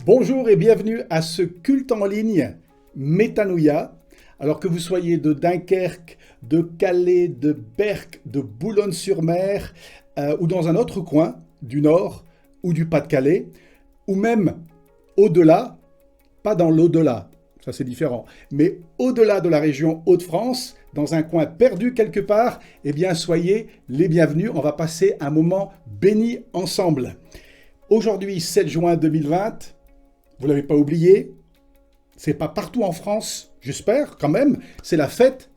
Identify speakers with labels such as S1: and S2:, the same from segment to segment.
S1: Bonjour et bienvenue à ce culte en ligne Métanoïa. Alors que vous soyez de Dunkerque, de Calais, de Berck, de Boulogne-sur-Mer ou dans un autre coin du Nord ou du Pas-de-Calais, ou même au-delà, pas dans l'au-delà, ça c'est différent, mais au-delà de la région Hauts-de-France, dans un coin perdu quelque part, eh bien soyez les bienvenus, on va passer un moment béni ensemble. Aujourd'hui, 7 juin 2020, vous ne l'avez pas oublié, c'est pas partout en France, j'espère quand même, c'est la fête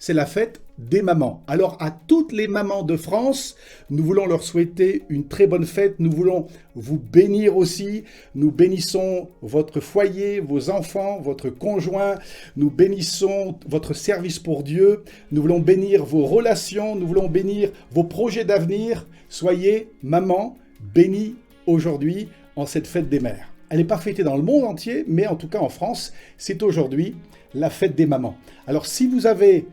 S1: des mamans. Alors à toutes les mamans de France, nous voulons leur souhaiter une très bonne fête, nous voulons vous bénir aussi, nous bénissons votre foyer, vos enfants, votre conjoint, nous bénissons votre service pour Dieu, nous voulons bénir vos relations, nous voulons bénir vos projets d'avenir. Soyez maman bénies aujourd'hui en cette fête des mères. Elle n'est pas fêtée dans le monde entier, mais en tout cas en France, c'est aujourd'hui la fête des mamans. Alors si vous avez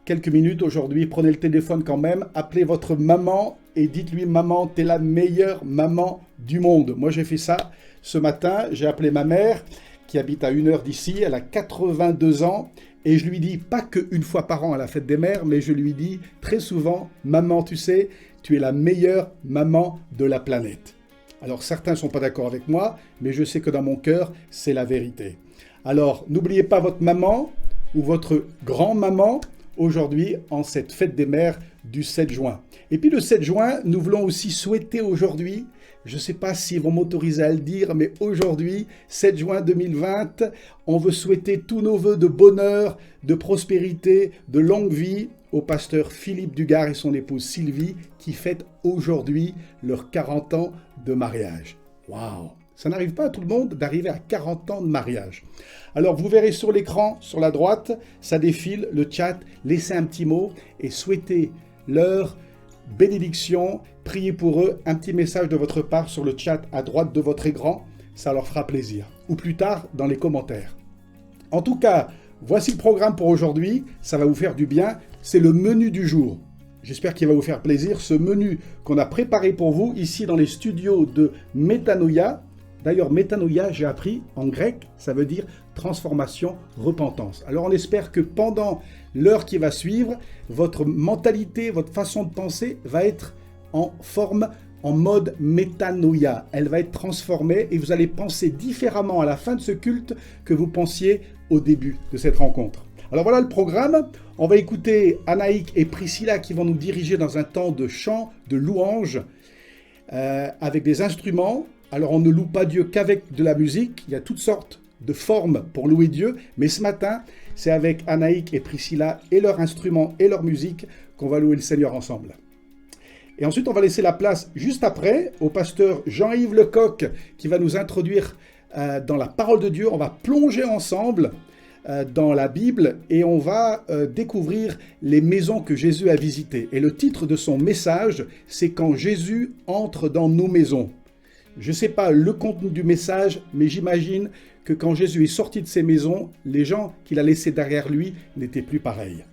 S1: quelques minutes aujourd'hui, prenez le téléphone quand même, appelez votre maman et dites-lui « Maman, t'es la meilleure maman du monde ». Moi j'ai fait ça ce matin, j'ai appelé ma mère qui habite à 1 heure d'ici, elle a 82 ans, et je lui dis, pas qu'une fois par an à la fête des mères, mais je lui dis très souvent « Maman, tu sais, tu es la meilleure maman de la planète ». Alors certains ne sont pas d'accord avec moi, mais je sais que dans mon cœur, c'est la vérité. Alors n'oubliez pas votre maman ou votre grand-maman aujourd'hui en cette fête des mères du 7 juin. Et puis le 7 juin, nous voulons aussi souhaiter aujourd'hui, je ne sais pas s'ils vont m'autoriser à le dire, mais aujourd'hui, 7 juin 2020, on veut souhaiter tous nos vœux de bonheur, de prospérité, de longue vie au pasteur Philippe Dugard et son épouse Sylvie qui fêtent aujourd'hui leurs 40 ans de mariage. Waouh! Ça n'arrive pas à tout le monde d'arriver à 40 ans de mariage. Alors vous verrez sur l'écran, sur la droite, ça défile, le chat, laissez un petit mot et souhaitez leur bénédiction, priez pour eux, un petit message de votre part sur le chat à droite de votre écran, ça leur fera plaisir. Ou plus tard dans les commentaires. En tout cas, voici le programme pour aujourd'hui, ça va vous faire du bien, c'est le menu du jour. J'espère qu'il va vous faire plaisir, ce menu qu'on a préparé pour vous ici dans les studios de Métanoïa. D'ailleurs, Métanoïa, j'ai appris en grec, ça veut dire transformation, repentance. Alors on espère que pendant l'heure qui va suivre, votre mentalité, votre façon de penser va être en forme, en mode métanoïa. Elle va être transformée et vous allez penser différemment à la fin de ce culte que vous pensiez au début de cette rencontre. Alors voilà le programme. On va écouter Anaïk et Priscilla qui vont nous diriger dans un temps de chant, de louange, avec des instruments. Alors on ne loue pas Dieu qu'avec de la musique. Il y a toutes sortes de formes pour louer Dieu. Mais ce matin, c'est avec Anaïk et Priscilla et leurs instruments et leur musique qu'on va louer le Seigneur ensemble. Et ensuite, on va laisser la place juste après au pasteur Jean-Yves Lecoq qui va nous introduire dans la parole de Dieu. On va plonger ensemble dans la Bible et on va découvrir les maisons que Jésus a visitées. Et le titre de son message, c'est « Quand Jésus entre dans nos maisons ». Je ne sais pas le contenu du message, mais j'imagine que quand Jésus est sorti de ses maisons, les gens qu'il a laissés derrière lui n'étaient plus pareils.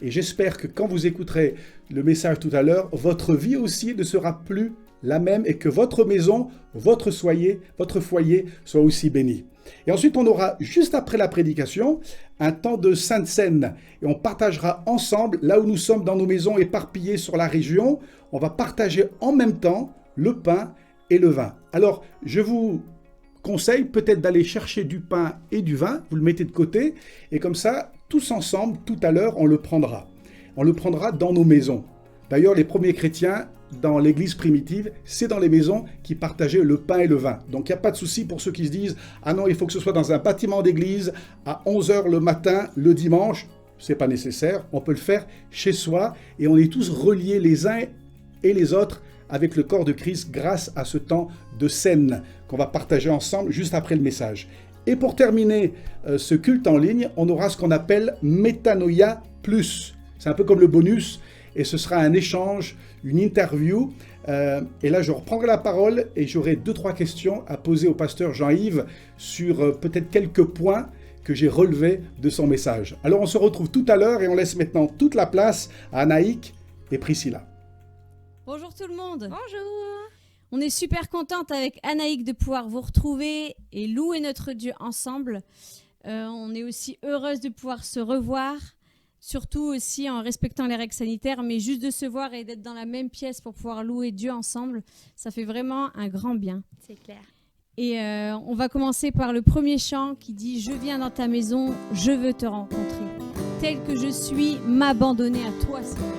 S1: Et j'espère que quand vous écouterez le message tout à l'heure, votre vie aussi ne sera plus la même et que votre maison, votre foyer soit aussi béni. Et ensuite, on aura, juste après la prédication, un temps de Sainte Seine. Et on partagera ensemble, là où nous sommes dans nos maisons éparpillées sur la région, on va partager en même temps le pain et le vin. Alors, je vous conseille peut-être d'aller chercher du pain et du vin, vous le mettez de côté, et comme ça, tous ensemble, tout à l'heure, on le prendra. On le prendra dans nos maisons. D'ailleurs, les premiers chrétiens, dans l'église primitive, c'est dans les maisons qui partageaient le pain et le vin. Donc, il n'y a pas de souci pour ceux qui se disent « Ah non, il faut que ce soit dans un bâtiment d'église à 11 h le matin, le dimanche. » Ce n'est pas nécessaire, on peut le faire chez soi et on est tous reliés les uns et les autres avec le corps de Christ grâce à ce temps de scène qu'on va partager ensemble juste après le message. Et pour terminer ce culte en ligne, on aura ce qu'on appelle Métanoïa Plus. C'est un peu comme le bonus et ce sera un échange, une interview. Et là, je reprendrai la parole et j'aurai 2-3 questions à poser au pasteur Jean-Yves sur peut-être quelques points que j'ai relevés de son message. Alors, on se retrouve tout à l'heure et on laisse maintenant toute la place à Anaïk et Priscilla.
S2: Bonjour tout le monde.
S3: Bonjour.
S2: On est super contente avec Anaïk de pouvoir vous retrouver et louer notre Dieu ensemble. On est aussi heureuse de pouvoir se revoir, surtout aussi en respectant les règles sanitaires, mais juste de se voir et d'être dans la même pièce pour pouvoir louer Dieu ensemble, ça fait vraiment un grand bien.
S3: C'est clair.
S2: Et on va commencer par le premier chant qui dit « Je viens dans ta maison, je veux te rencontrer. Tel que je suis, m'abandonner à toi, Seigneur. »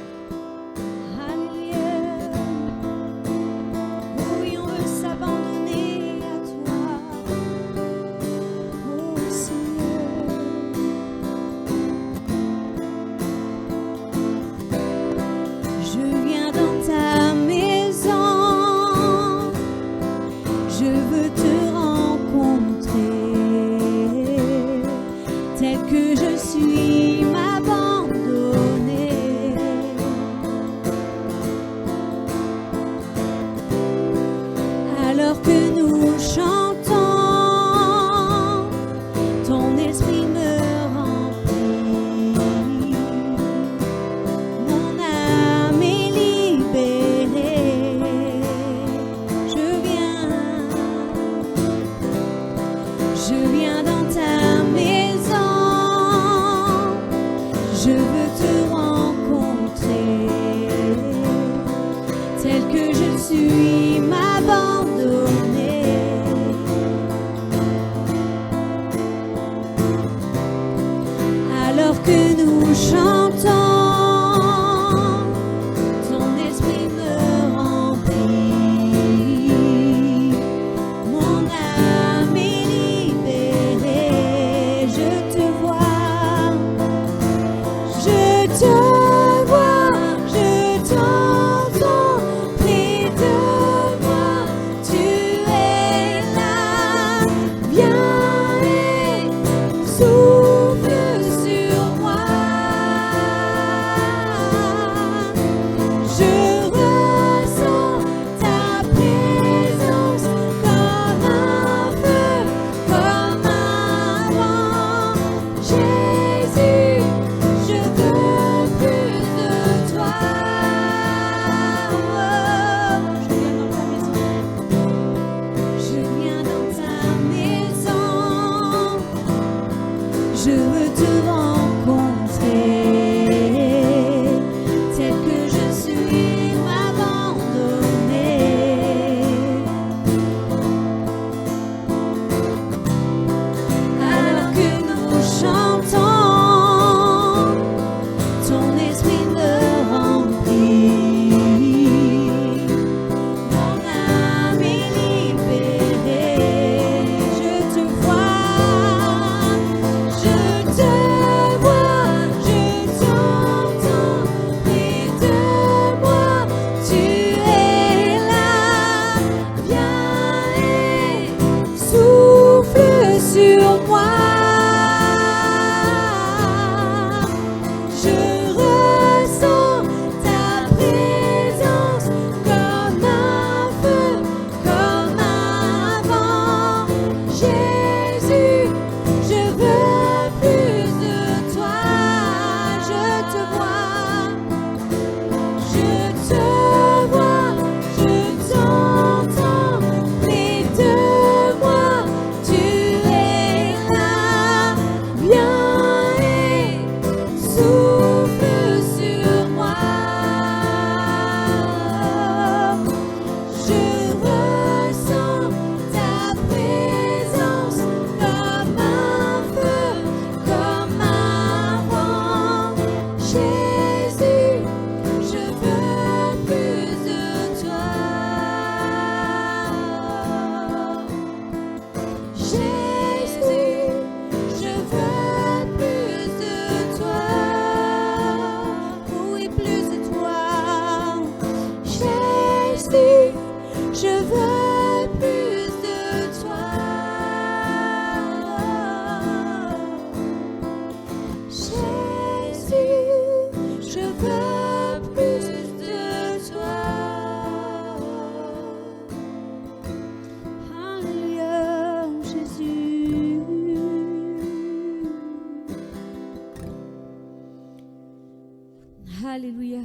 S2: Alléluia.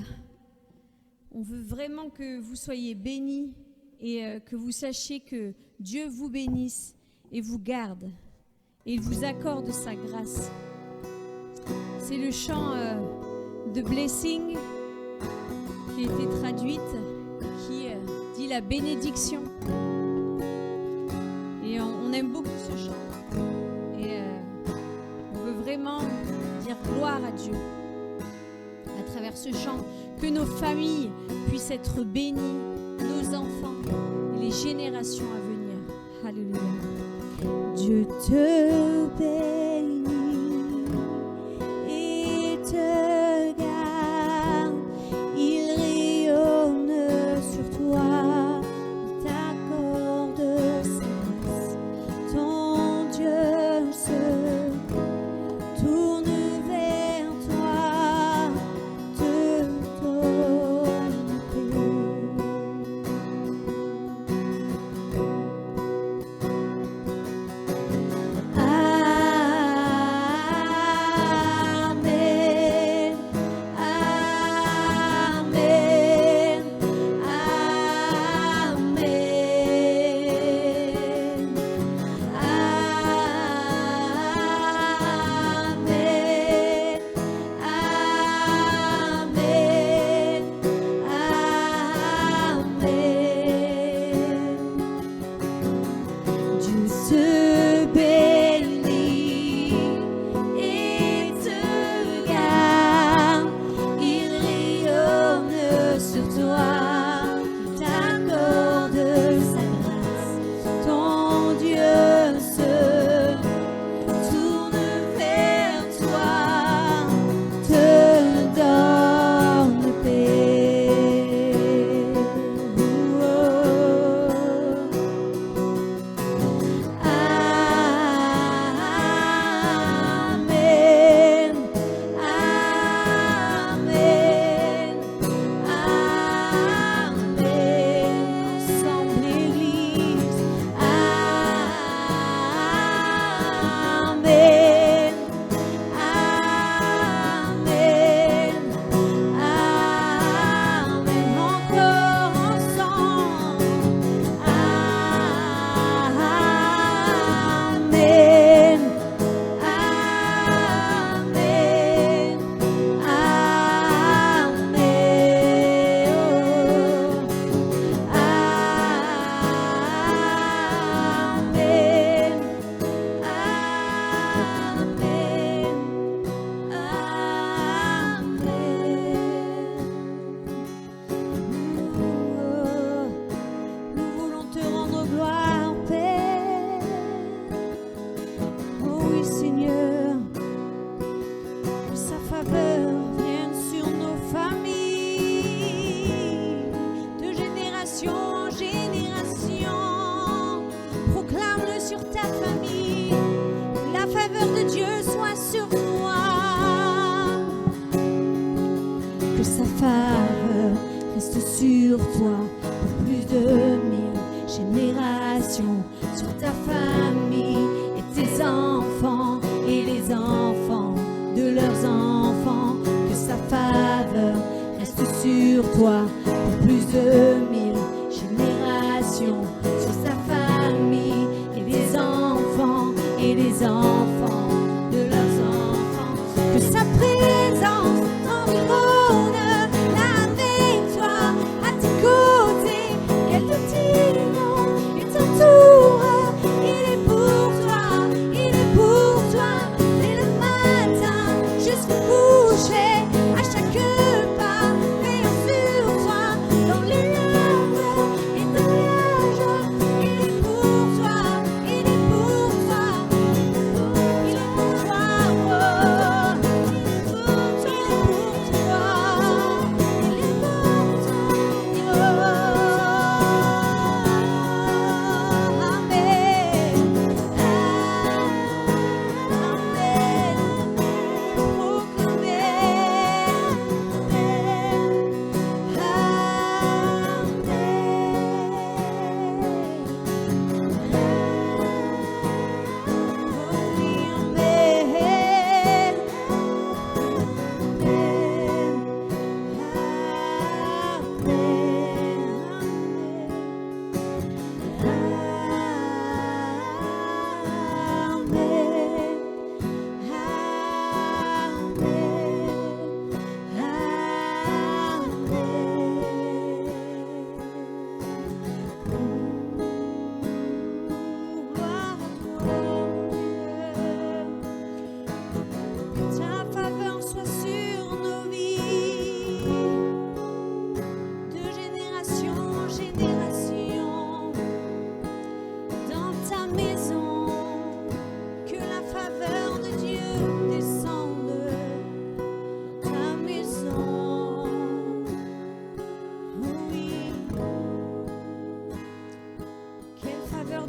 S2: On veut vraiment que vous soyez bénis et que vous sachiez que Dieu vous bénisse et vous garde et il vous accorde sa grâce. C'est le chant de Blessing qui a été traduite, qui dit la bénédiction. Et on aime beaucoup ce chant. Et on veut vraiment dire gloire à Dieu à travers ce chant, que nos familles puissent être bénies, nos enfants et les générations à venir. Alléluia. Dieu te bénit et te garde, il rayonne sur toi, il t'accorde sa grâce. Ton Dieu se tourne vers toi, te donne paix. Sur toi pour plus de 1000 générations, sur ta famille et tes enfants et les enfants de leurs enfants, que sa faveur reste sur toi pour plus de 1000 générations, sur sa famille et les enfants de leurs enfants, que sa présence environne la victoire à tes côtés, qu'elle te tire et t'entoure. Il est pour toi, dès le matin jusqu'au coucher, à chaque pas, veillant sur toi dans les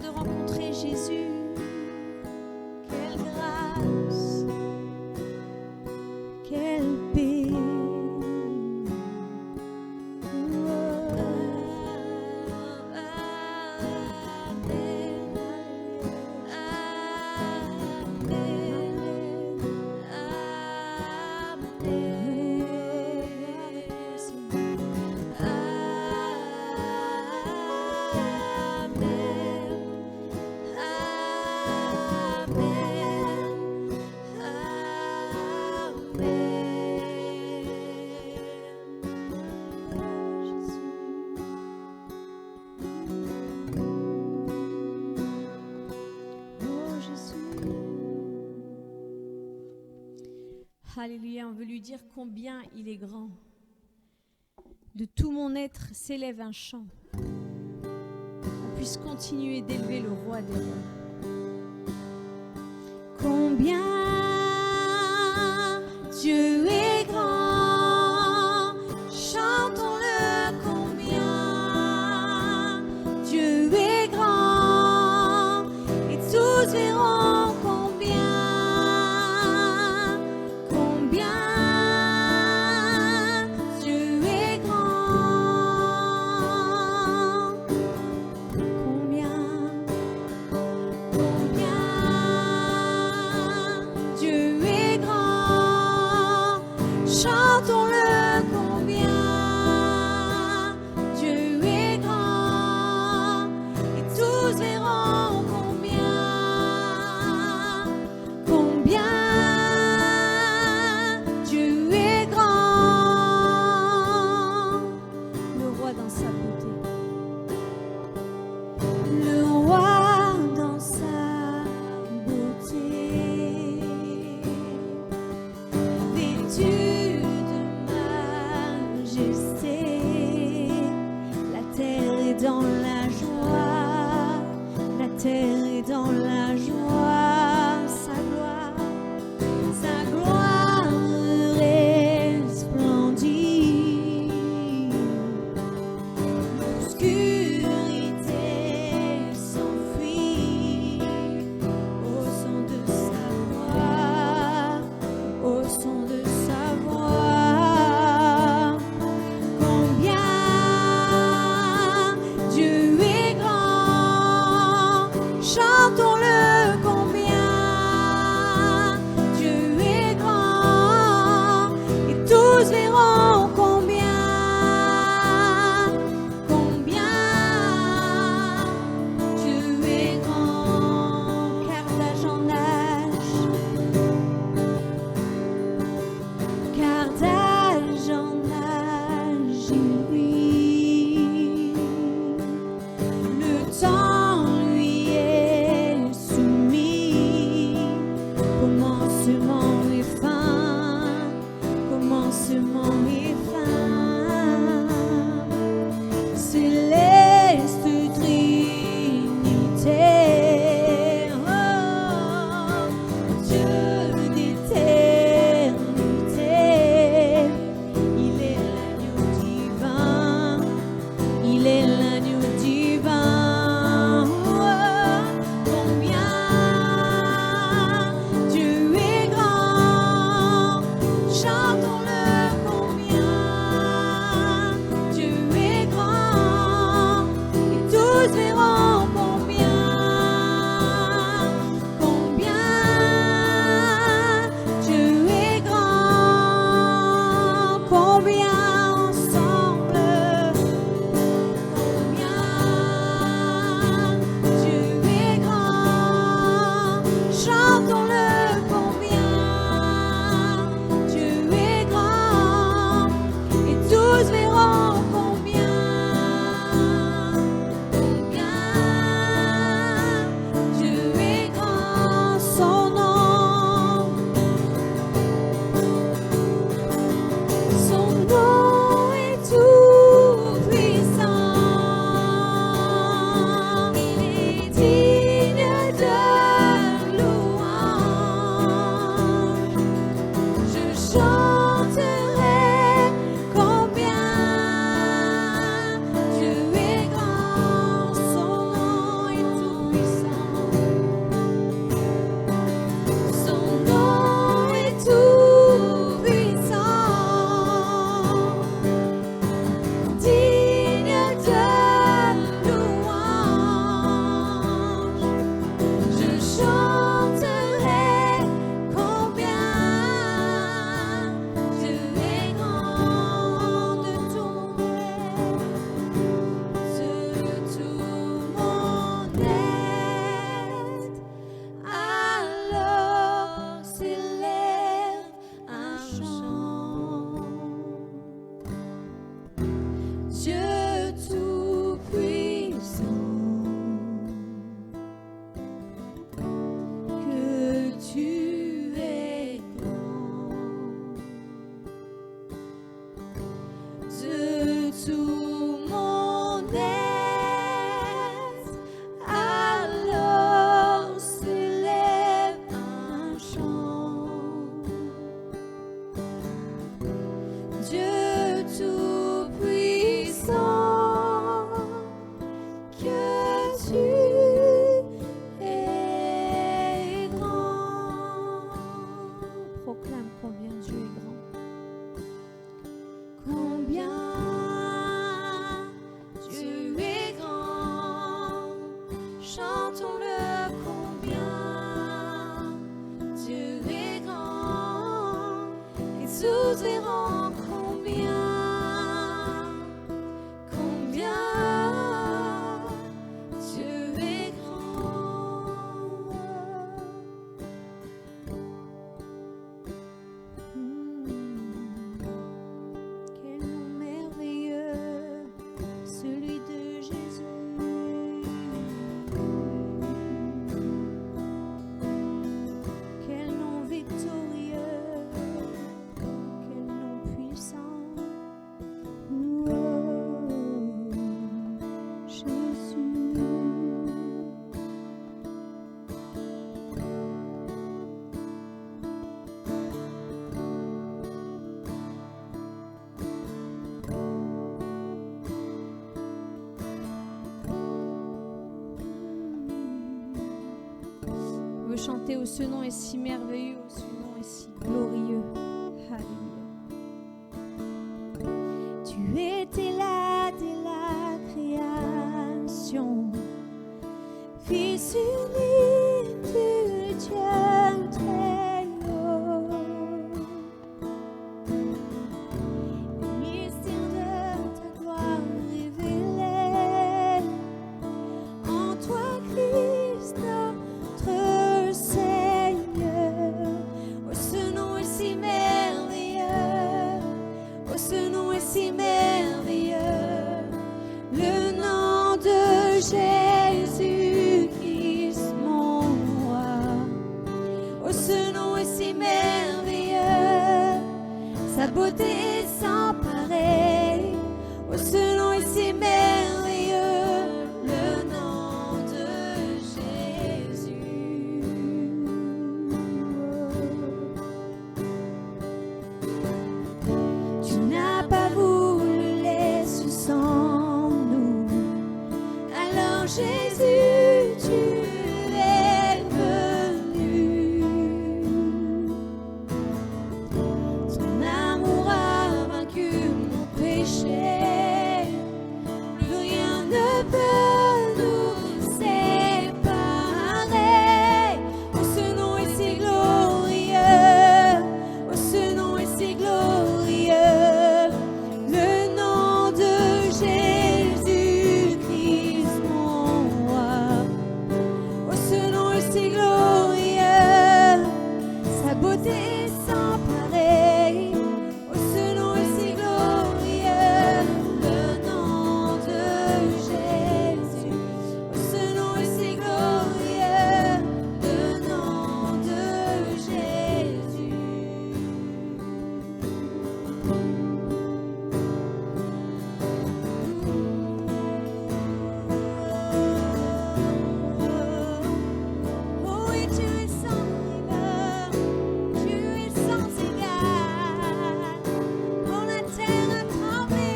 S2: de rencontrer Jésus. Quelle grâce, quelle paix. Alléluia, on veut lui dire combien il est grand. De tout mon être s'élève un chant. On puisse continuer d'élever le roi des rois. Combien Dieu est grand, chantons-le combien Dieu est grand, et tous verront combien Dieu est grand, combien Dieu est grand, chantons-le combien Dieu est grand, et tous verront combien Dieu est grand, le roi dans sa beauté, le roi dans sa beauté, vêtu de majesté, la terre est dans la joie, la terre est dans la joie, sa gloire resplendit, l'obscurité s'enfuit au son de sa voix, au son de sa voix. Combien Dieu est grand, chantons-le
S3: chantons-le combien Dieu est grand, et tous verront combien Dieu est grand. Quel nom merveilleux, celui de Jésus. Quel nom victorieux, quel nom puissant. Jésus.
S2: On veut chanter où ce nom est si merveilleux, où ce nom est si glorieux. Alléluia.
S3: Tu étais là dès la création, Fils unique du Dieu très haut. Le mystère de ta gloire révélé en toi, Christ, notre Seigneur. Oh, ce nom est si merveilleux, oh, ce nom est si merveilleux, le nom de Jésus-Christ, mon roi. Oh, ce nom est si merveilleux, sa beauté est sans pareil. Oh, ce nom est si merveilleux, le nom de Jésus. Tu n'as pas voulu laisser sans nous. Alors Jésus, tu es venu. Ton amour a vaincu mon péché. Plus rien ne peut nous séparer. Oh, ce nom est si glorieux. Oh, ce nom est si glorieux. Le nom de Jésus-Christ, mon roi. Oh, ce nom est si glorieux, sa beauté est sans pareil. Oh, ce nom est si glorieux, le nom de Jésus. Oh, ce nom est si glorieux, le nom de Jésus. Oh, oui, tu es sans rival, tu es sans égal. Oh, la terre a tremblé,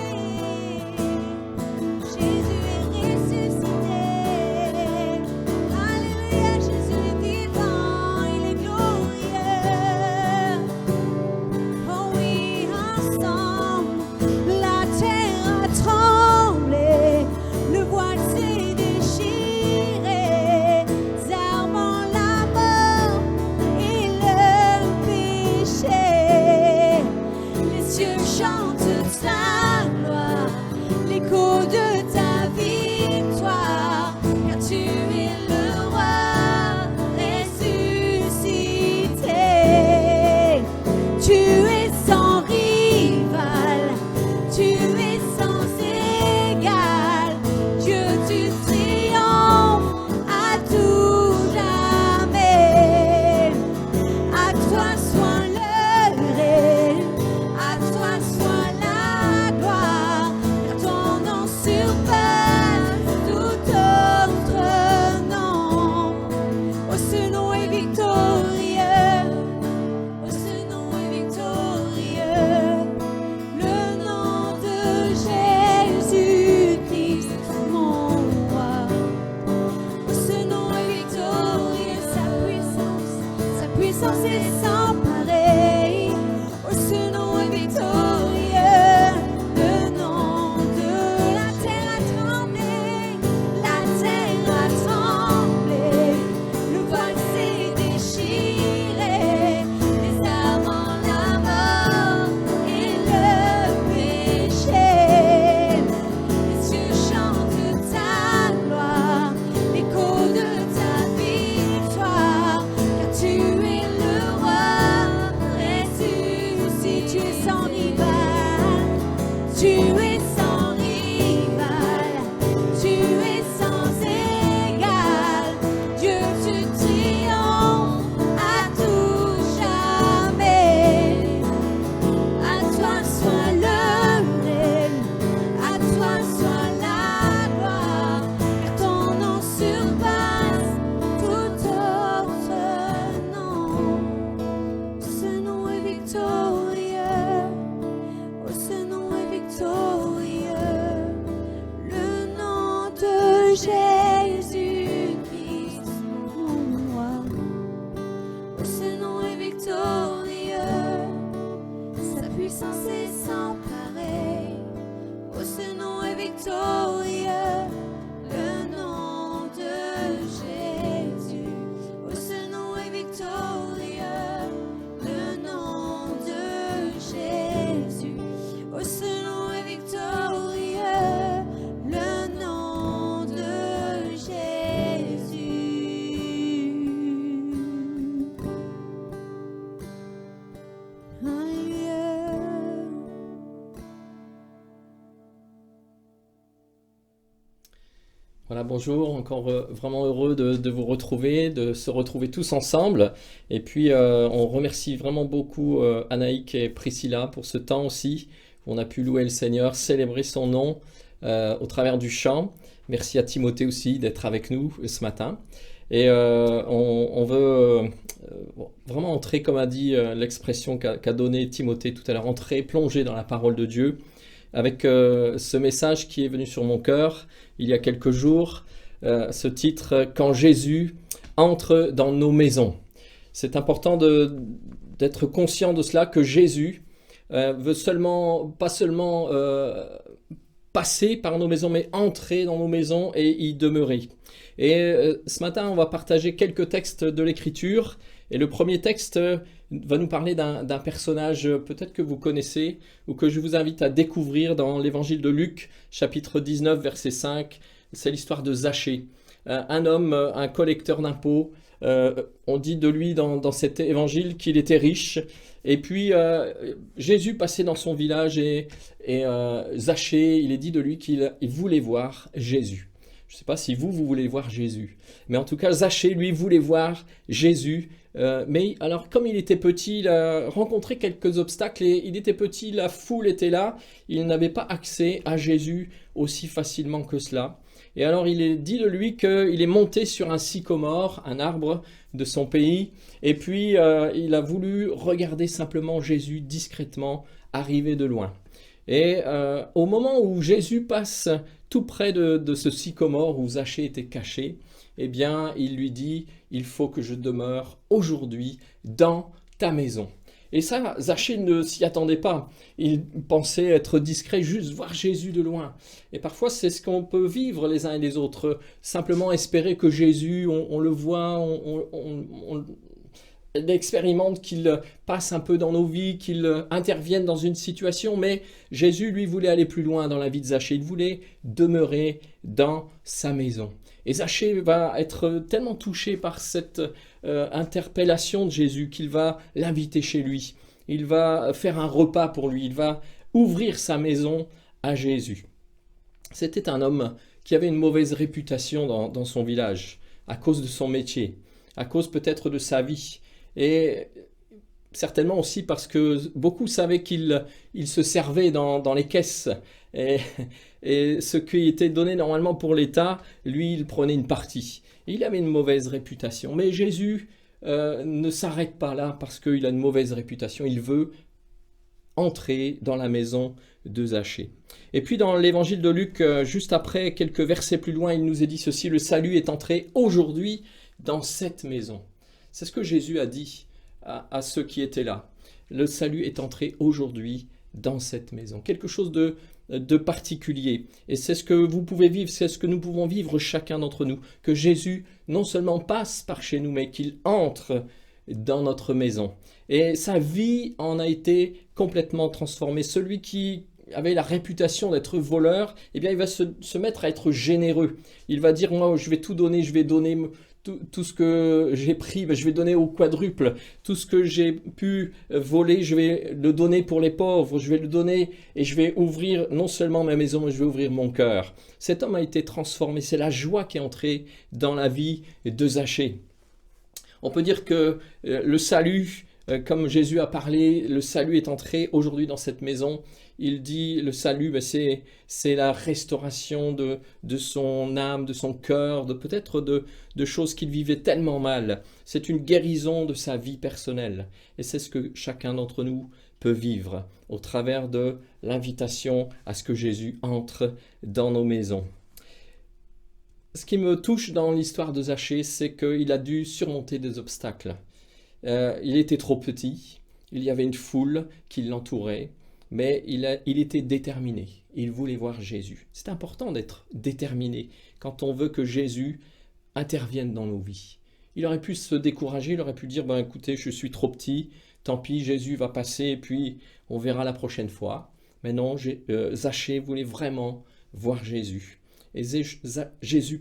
S3: Jésus est ressuscité. Alléluia, Jésus est vivant, il est glorieux. Oh oui, ensemble, la terre a tremblé, le voile s'est déchiré, armant la mort et le péché. Les cieux chantent ta gloire, l'écho de ta victoire, car tu es le roi ressuscité. Tu es sans rival, tu es sans égal. Dieu, tu triomphes à tout jamais. À toi soit le règne, à toi soit la gloire, car ton nom surpasse tout autre nom. Oh, ce nom est victorieux. Oh, ce nom est victorieux, le nom de Jésus-Christ, mon roi. Oh, ce nom est victorieux, sa puissance est sans pareil. Oh, ce nom est victorieux, le nom de la terre a tremblé, la terre a tremblé.
S4: Voilà, bonjour, encore vraiment heureux de vous retrouver, de se retrouver tous ensemble. Et puis, on remercie vraiment beaucoup Anaïk et Priscilla pour ce temps aussi, où on a pu louer le Seigneur, célébrer son nom au travers du chant. Merci à Timothée aussi d'être avec nous ce matin. Et on veut vraiment entrer, comme a dit l'expression qu'a donnée Timothée tout à l'heure, entrer, plonger dans la parole de Dieu, avec ce message qui est venu sur mon cœur il y a quelques jours, ce titre « Quand Jésus entre dans nos maisons ». C'est important d'être conscient de cela, que Jésus veut pas seulement passer par nos maisons, mais entrer dans nos maisons et y demeurer. Et ce matin, on va partager quelques textes de l'Écriture. Et le premier texte va nous parler d'un personnage peut-être que vous connaissez ou que je vous invite à découvrir dans l'évangile de Luc, chapitre 19, verset 5. C'est l'histoire de Zachée, un homme, un collecteur d'impôts. On dit de lui dans cet évangile qu'il était riche. Et puis Jésus passait dans son village et Zachée, il est dit de lui qu'il voulait voir Jésus. Je ne sais pas si vous voulez voir Jésus. Mais en tout cas, Zachée, lui, voulait voir Jésus. Mais alors, comme il était petit, il a rencontré quelques obstacles et il était petit, la foule était là. Il n'avait pas accès à Jésus aussi facilement que cela. Et alors, il est dit de lui qu'il est monté sur un sycomore, un arbre de son pays. Et puis, il a voulu regarder simplement Jésus discrètement arriver de loin. Et au moment où Jésus passe tout près de ce sycomore où Zachée était caché, eh bien, il lui dit « Il faut que je demeure aujourd'hui dans ta maison ». Et ça, Zachée ne s'y attendait pas. Il pensait être discret, juste voir Jésus de loin. Et parfois, c'est ce qu'on peut vivre les uns et les autres. Simplement espérer que Jésus, on le voit, on expérimente qu'il passe un peu dans nos vies, qu'il intervienne dans une situation, mais Jésus, lui, voulait aller plus loin dans la vie de Zachée. Il voulait demeurer dans sa maison. Et Zachée va être tellement touché par cette interpellation de Jésus qu'il va l'inviter chez lui. Il va faire un repas pour lui. Il va ouvrir sa maison à Jésus. C'était un homme qui avait une mauvaise réputation dans son village, à cause de son métier, à cause peut-être de sa vie. Et certainement aussi parce que beaucoup savaient qu'il se servait dans les caisses. Et ce qui était donné normalement pour l'État, lui, il prenait une partie. Il avait une mauvaise réputation. Mais Jésus ne s'arrête pas là parce qu'il a une mauvaise réputation. Il veut entrer dans la maison de Zachée. Et puis dans l'évangile de Luc, juste après, quelques versets plus loin, il nous est dit ceci: « Le salut est entré aujourd'hui dans cette maison. » C'est ce que Jésus a dit à ceux qui étaient là. Le salut est entré aujourd'hui dans cette maison. Quelque chose de particulier. Et c'est ce que vous pouvez vivre, c'est ce que nous pouvons vivre chacun d'entre nous. Que Jésus non seulement passe par chez nous, mais qu'il entre dans notre maison. Et sa vie en a été complètement transformée. Celui qui avait la réputation d'être voleur, eh bien il va se mettre à être généreux. Il va dire, moi je vais tout donner, je vais donner tout ce que j'ai pris, je vais donner au quadruple. Tout ce que j'ai pu voler, je vais le donner pour les pauvres. Je vais le donner et je vais ouvrir non seulement ma maison, mais je vais ouvrir mon cœur. Cet homme a été transformé. C'est la joie qui est entrée dans la vie de Zachée. On peut dire que le salut, comme Jésus a parlé, le salut est entré aujourd'hui dans cette maison. Il dit le salut, c'est la restauration de son âme, de son cœur, peut-être de choses qu'il vivait tellement mal. C'est une guérison de sa vie personnelle. Et c'est ce que chacun d'entre nous peut vivre au travers de l'invitation à ce que Jésus entre dans nos maisons. Ce qui me touche dans l'histoire de Zachée, c'est qu'il a dû surmonter des obstacles. Il était trop petit, il y avait une foule qui l'entourait, mais il était déterminé. Il voulait voir Jésus. C'est important d'être déterminé quand on veut que Jésus intervienne dans nos vies. Il aurait pu se décourager, il aurait pu dire, écoutez, je suis trop petit, tant pis, Jésus va passer et puis on verra la prochaine fois. Mais non, Zachée voulait vraiment voir Jésus. Et Jésus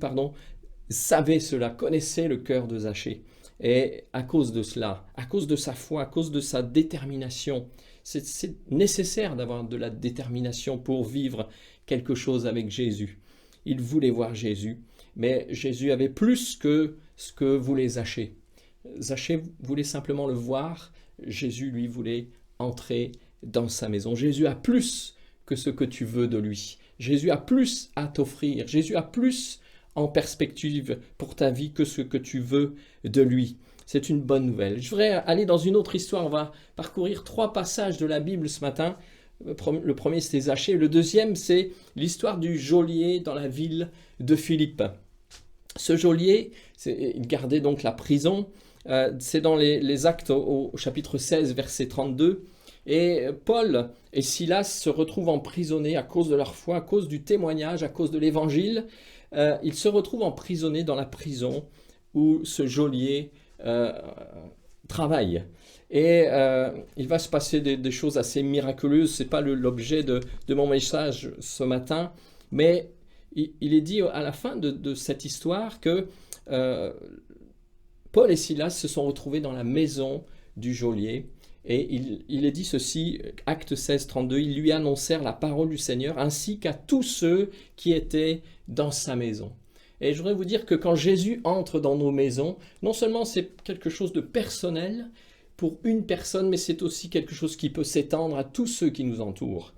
S4: savait cela, connaissait le cœur de Zachée. Et à cause de cela, à cause de sa foi, à cause de sa détermination, c'est nécessaire d'avoir de la détermination pour vivre quelque chose avec Jésus. Il voulait voir Jésus mais Jésus avait plus que ce que voulait Zachée. Zachée voulait simplement le voir, Jésus lui voulait entrer dans sa maison. Jésus a plus que ce que tu veux de lui. Jésus a plus à t'offrir. Jésus a plus en perspective pour ta vie que ce que tu veux de lui. C'est une bonne nouvelle. Je voudrais aller dans une autre histoire. On va parcourir 3 passages de la Bible ce matin. Le premier, c'était Zachée. Le deuxième, c'est l'histoire du geôlier dans la ville de Philippe. Ce geôlier, il gardait donc la prison. C'est dans les Actes au chapitre 16, verset 32. Et Paul et Silas se retrouvent emprisonnés à cause de leur foi, à cause du témoignage, à cause de l'évangile. Ils se retrouvent emprisonnés dans la prison où ce geôlier travaille. Et il va se passer des choses assez miraculeuses. Ce n'est pas l'objet de mon message ce matin, mais il est dit à la fin de cette histoire que Paul et Silas se sont retrouvés dans la maison du geôlier. Et il est dit ceci, Acte 16, 32, ils lui annoncèrent la parole du Seigneur ainsi qu'à tous ceux qui étaient dans sa maison. Et je voudrais vous dire que quand Jésus entre dans nos maisons, non seulement c'est quelque chose de personnel pour une personne, mais c'est aussi quelque chose qui peut s'étendre à tous ceux qui nous entourent.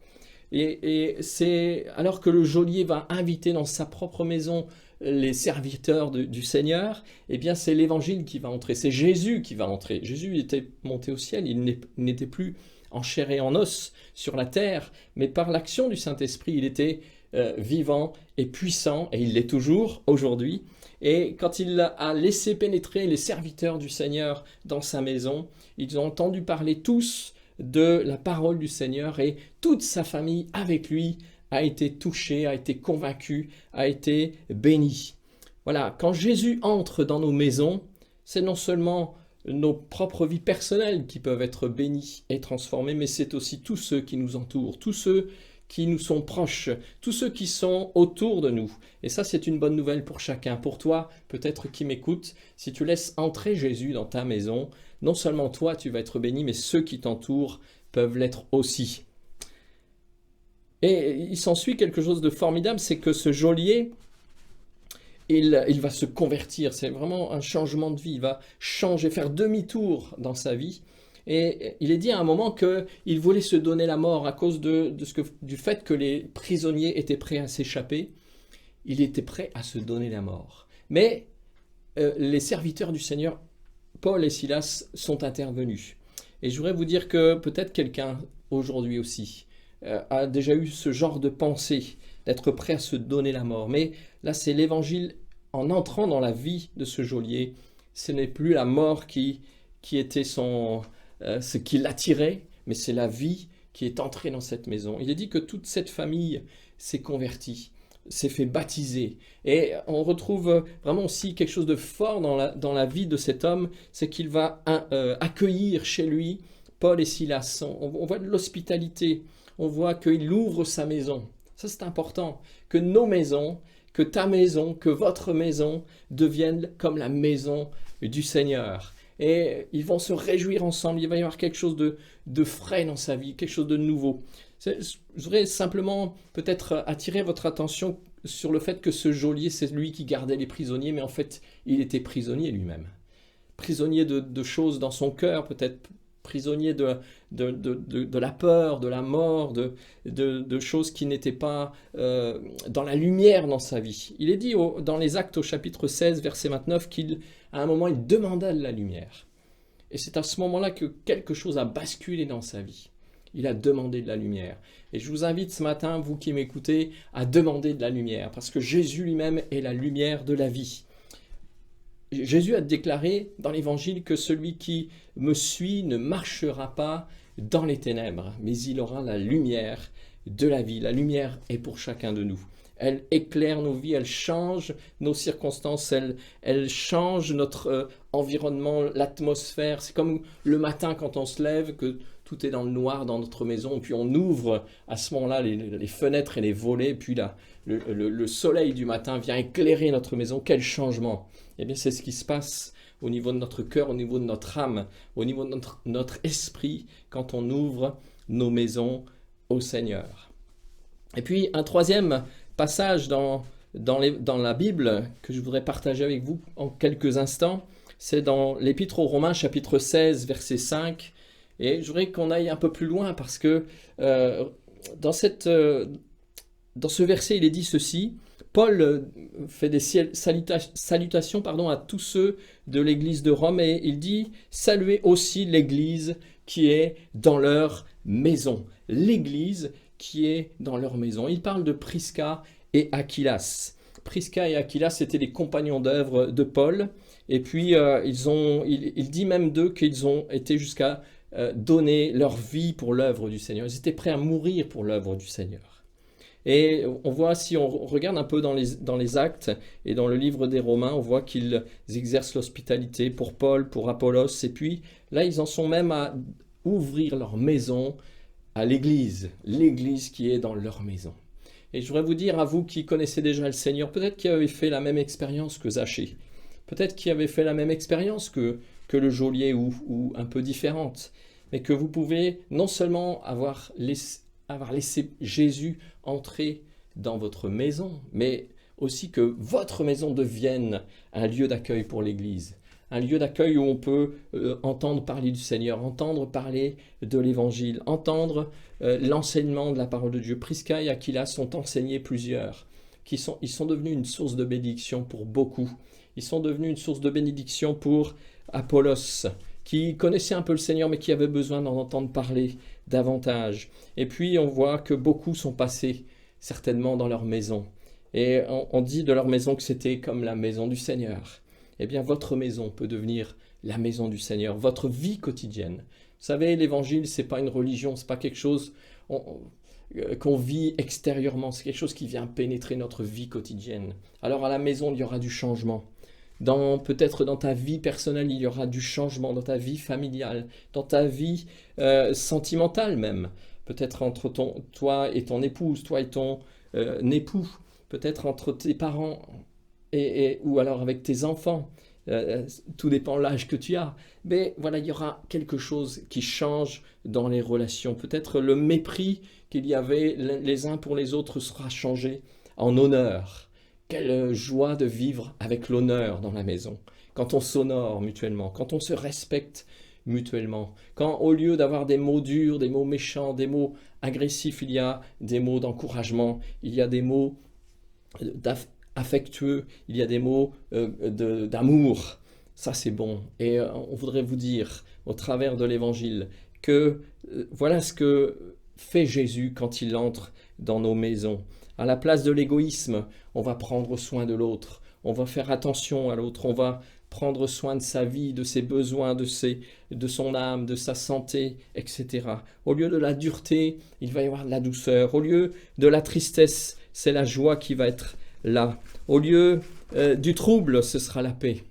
S4: Et c'est alors que le geôlier va inviter dans sa propre maison les serviteurs du Seigneur, eh bien c'est l'évangile qui va entrer, c'est Jésus qui va entrer. Jésus était monté au ciel, il n'était plus en chair et en os sur la terre, mais par l'action du Saint-Esprit, il était vivant et puissant, et il l'est toujours aujourd'hui. Et quand il a laissé pénétrer les serviteurs du Seigneur dans sa maison, ils ont entendu parler tous de la parole du Seigneur, et toute sa famille avec lui a été touchée, a été convaincue, a été bénie. Voilà, quand Jésus entre dans nos maisons, c'est non seulement nos propres vies personnelles qui peuvent être bénies et transformées, mais c'est aussi tous ceux qui nous entourent, tous ceux qui nous sont proches, tous ceux qui sont autour de nous. Et ça, c'est une bonne nouvelle pour chacun. Pour toi, peut-être qui m'écoute, si tu laisses entrer Jésus dans ta maison, non seulement toi, tu vas être béni, mais ceux qui t'entourent peuvent l'être aussi. Et il s'ensuit quelque chose de formidable, c'est que ce geôlier, il va se convertir. C'est vraiment un changement de vie. Il va changer, faire demi-tour dans sa vie. Et il est dit à un moment qu'il voulait se donner la mort à cause du fait que les prisonniers étaient prêts à s'échapper. Il était prêt à se donner la mort. Mais les serviteurs du Seigneur, Paul et Silas, sont intervenus. Et je voudrais vous dire que peut-être quelqu'un aujourd'hui aussi a déjà eu ce genre de pensée, d'être prêt à se donner la mort. Mais là, c'est l'évangile, en entrant dans la vie de ce geôlier, ce n'est plus la mort qui était ce qui l'attirait, mais c'est la vie qui est entrée dans cette maison. Il est dit que toute cette famille s'est convertie, s'est fait baptiser. Et on retrouve vraiment aussi quelque chose de fort dans la vie de cet homme, c'est qu'il va accueillir chez lui Paul et Silas. On voit de l'hospitalité, on voit qu'il ouvre sa maison. Ça, c'est important, que nos maisons, que ta maison, que votre maison deviennent comme la maison du Seigneur. Et ils vont se réjouir ensemble, il va y avoir quelque chose de frais dans sa vie, quelque chose de nouveau. Je voudrais simplement peut-être attirer votre attention sur le fait que ce geôlier, c'est lui qui gardait les prisonniers, mais en fait, il était prisonnier lui-même. Prisonnier de choses dans son cœur, peut-être prisonnier de la peur, de la mort, de choses qui n'étaient pas dans la lumière dans sa vie. Il est dit dans les Actes au chapitre 16, verset 29, qu'à un moment, il demanda de la lumière. Et c'est à ce moment-là que quelque chose a basculé dans sa vie. Il a demandé de la lumière. Et je vous invite ce matin, vous qui m'écoutez, à demander de la lumière, parce que Jésus lui-même est la lumière de la vie. Jésus a déclaré dans l'Évangile que celui qui me suit ne marchera pas dans les ténèbres, mais il aura la lumière de la vie. La lumière est pour chacun de nous. Elle éclaire nos vies, elle change nos circonstances, elle change notre environnement, l'atmosphère. C'est comme le matin quand on se lève, que tout est dans le noir dans notre maison, puis on ouvre à ce moment-là les fenêtres et les volets, puis là, le soleil du matin vient éclairer notre maison. Quel changement! Eh bien, c'est ce qui se passe au niveau de notre cœur, au niveau de notre âme, au niveau de notre esprit, quand on ouvre nos maisons au Seigneur. Et puis, un troisième passage dans dans la Bible que je voudrais partager avec vous en quelques instants. C'est dans l'Épître aux Romains, chapitre 16, verset 5. Et je voudrais qu'on aille un peu plus loin parce que dans ce verset, il est dit ceci. Paul fait des salutations à tous ceux de l'église de Rome et il dit « Saluez aussi l'église qui est dans leur maison. » L'église qui est dans leur maison. Il parle de Prisca et Aquilas. Prisca et Aquilas, c'était les compagnons d'œuvre de Paul. Et puis, il dit même d'eux qu'ils ont été jusqu'à donner leur vie pour l'œuvre du Seigneur. Ils étaient prêts à mourir pour l'œuvre du Seigneur. Et on voit, si on regarde un peu dans les actes et dans le livre des Romains, on voit qu'ils exercent l'hospitalité pour Paul, pour Apollos. Et puis, là, ils en sont même à ouvrir leur maison à l'église qui est dans leur maison. Et je voudrais vous dire, à vous qui connaissez déjà le Seigneur, peut-être qui avez fait la même expérience que Zachée, peut-être qui avez fait la même expérience que le geôlier ou un peu différente, mais que vous pouvez non seulement avoir laissé Jésus entrer dans votre maison, mais aussi que votre maison devienne un lieu d'accueil pour l'Église. Un lieu d'accueil où on peut entendre parler du Seigneur, entendre parler de l'Évangile, entendre l'enseignement de la parole de Dieu. Prisca et Aquila sont enseignés plusieurs. Ils sont devenus une source de bénédiction pour beaucoup. Ils sont devenus une source de bénédiction pour Apollos, qui connaissait un peu le Seigneur, mais qui avait besoin d'en entendre parler davantage. Et puis, on voit que beaucoup sont passés certainement dans leur maison. Et on dit de leur maison que c'était comme la maison du Seigneur. Eh bien, votre maison peut devenir la maison du Seigneur, votre vie quotidienne. Vous savez, l'Évangile, ce n'est pas une religion, ce n'est pas quelque chose qu'on vit extérieurement, c'est quelque chose qui vient pénétrer notre vie quotidienne. Alors, à la maison, il y aura du changement. Peut-être dans ta vie personnelle, il y aura du changement, dans ta vie familiale, dans ta vie sentimentale même. Peut-être entre toi et ton épouse, toi et ton époux, peut-être entre tes parents ou alors avec tes enfants. Tout dépend de l'âge que tu as. Mais voilà, il y aura quelque chose qui change dans les relations. Peut-être le mépris qu'il y avait les uns pour les autres sera changé en honneur. Quelle joie de vivre avec l'honneur dans la maison, quand on s'honore mutuellement, quand on se respecte mutuellement, quand au lieu d'avoir des mots durs, des mots méchants, des mots agressifs, il y a des mots d'encouragement, il y a des mots affectueux, il y a des mots d'amour. Ça, c'est bon. Et on voudrait vous dire, au travers de l'Évangile, que voilà ce que fait Jésus quand il entre dans nos maisons. À la place de l'égoïsme, on va prendre soin de l'autre, on va faire attention à l'autre, on va prendre soin de sa vie, de ses besoins, de son âme, de sa santé, etc. Au lieu de la dureté, il va y avoir de la douceur. Au lieu de la tristesse, c'est la joie qui va être là. Au lieu du trouble, ce sera la paix.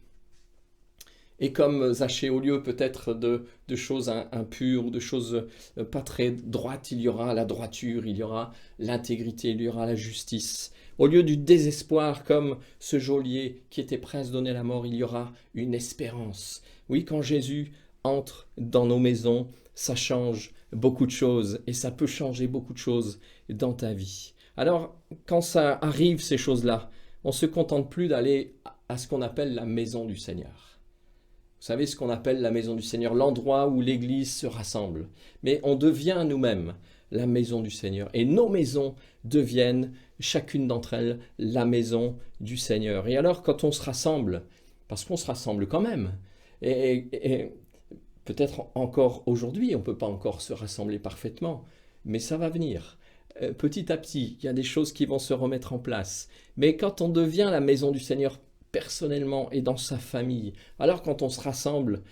S4: Et comme Zachée, au lieu peut-être de choses impures, de choses pas très droites, il y aura la droiture, il y aura l'intégrité, il y aura la justice. Au lieu du désespoir, comme ce geôlier qui était prêt à se donner la mort, il y aura une espérance. Oui, quand Jésus entre dans nos maisons, ça change beaucoup de choses et ça peut changer beaucoup de choses dans ta vie. Alors, quand ça arrive, ces choses-là, on ne se contente plus d'aller à ce qu'on appelle la maison du Seigneur. Vous savez ce qu'on appelle la maison du Seigneur, l'endroit où l'Église se rassemble. Mais on devient nous-mêmes la maison du Seigneur. Et nos maisons deviennent, chacune d'entre elles, la maison du Seigneur. Et alors, quand on se rassemble, parce qu'on se rassemble quand même, et peut-être encore aujourd'hui, on ne peut pas encore se rassembler parfaitement, mais ça va venir. Petit à petit, il y a des choses qui vont se remettre en place. Mais quand on devient la maison du Seigneur personnellement et dans sa famille, alors quand on se rassemble,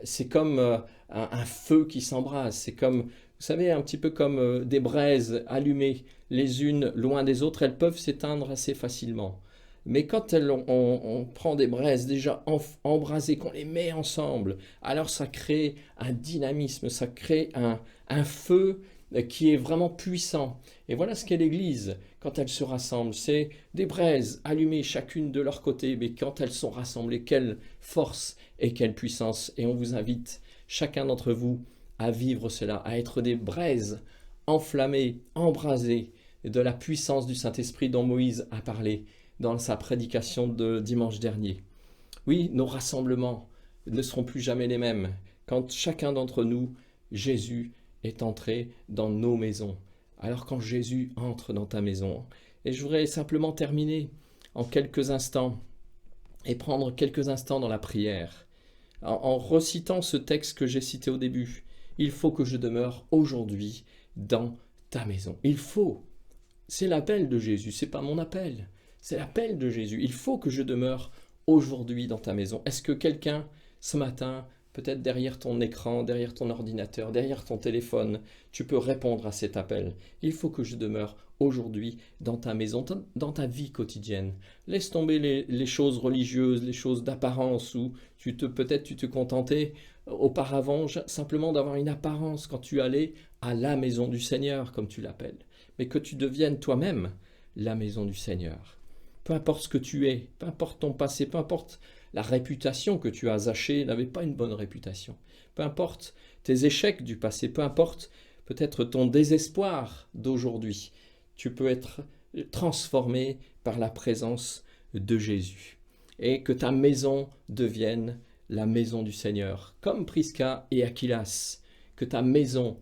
S4: c'est comme un feu qui s'embrase, c'est comme, vous savez, un petit peu comme des braises allumées les unes loin des autres, elles peuvent s'éteindre assez facilement. Mais quand on prend des braises déjà embrasées, qu'on les met ensemble, alors ça crée un dynamisme, ça crée un feu qui est vraiment puissant. Et voilà ce qu'est l'Église quand elle se rassemble. C'est des braises allumées chacune de leur côté, mais quand elles sont rassemblées, quelle force et quelle puissance. Et on vous invite, chacun d'entre vous, à vivre cela, à être des braises enflammées, embrasées de la puissance du Saint-Esprit dont Moïse a parlé dans sa prédication de dimanche dernier. Oui, nos rassemblements ne seront plus jamais les mêmes. Quand chacun d'entre nous, Jésus est entré dans nos maisons. Alors quand Jésus entre dans ta maison, et je voudrais simplement terminer en quelques instants et prendre quelques instants dans la prière, en recitant ce texte que j'ai cité au début. Il faut que je demeure aujourd'hui dans ta maison. Il faut. C'est l'appel de Jésus, c'est pas mon appel. C'est l'appel de Jésus. Il faut que je demeure aujourd'hui dans ta maison. Est-ce que quelqu'un, ce matin, peut-être derrière ton écran, derrière ton ordinateur, derrière ton téléphone, tu peux répondre à cet appel? Il faut que je demeure aujourd'hui dans ta maison, dans ta vie quotidienne. Laisse tomber les choses religieuses, les choses d'apparence où peut-être tu te contentais auparavant simplement d'avoir une apparence quand tu allais à la maison du Seigneur, comme tu l'appelles. Mais que tu deviennes toi-même la maison du Seigneur. Peu importe ce que tu es, peu importe ton passé, peu importe la réputation que tu as. Zaché n'avait pas une bonne réputation. Peu importe tes échecs du passé, peu importe peut-être ton désespoir d'aujourd'hui, tu peux être transformé par la présence de Jésus. Et que ta maison devienne la maison du Seigneur, comme Prisca et Aquilas. Que ta maison,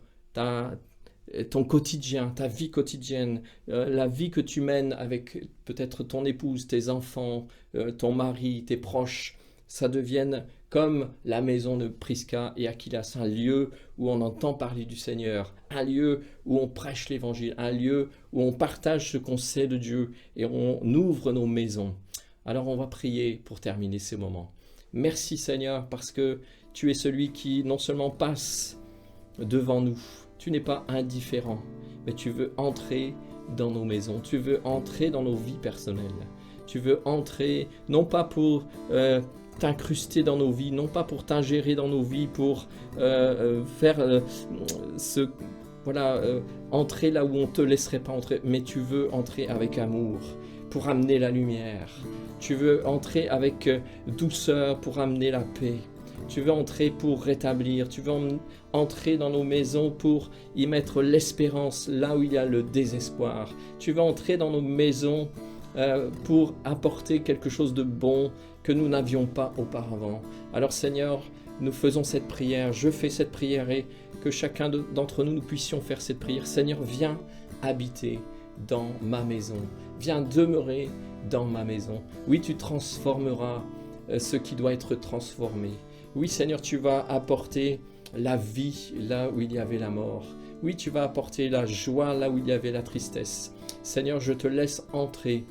S4: ton quotidien, ta vie quotidienne, la vie que tu mènes avec peut-être ton épouse, tes enfants, ton mari, tes proches, ça devienne comme la maison de Prisca et Aquilas, un lieu où on entend parler du Seigneur, un lieu où on prêche l'évangile, un lieu où on partage ce qu'on sait de Dieu et on ouvre nos maisons. Alors on va prier pour terminer ces moments. Merci Seigneur parce que tu es celui qui non seulement passe devant nous, tu n'es pas indifférent, mais tu veux entrer dans nos maisons, tu veux entrer dans nos vies personnelles, tu veux entrer non pas pour t'incruster dans nos vies, non pas pour t'ingérer dans nos vies, pour entrer là où on ne te laisserait pas entrer, mais tu veux entrer avec amour pour amener la lumière, tu veux entrer avec douceur pour amener la paix. Tu veux entrer pour rétablir, tu veux entrer dans nos maisons pour y mettre l'espérance là où il y a le désespoir. Tu veux entrer dans nos maisons pour apporter quelque chose de bon que nous n'avions pas auparavant. Alors Seigneur, nous faisons cette prière, je fais cette prière et que chacun d'entre nous, nous puissions faire cette prière. Seigneur, viens habiter dans ma maison, viens demeurer dans ma maison. Oui, tu transformeras ce qui doit être transformé. Oui, Seigneur, tu vas apporter la vie là où il y avait la mort. Oui, tu vas apporter la joie là où il y avait la tristesse. Seigneur, je te laisse entrer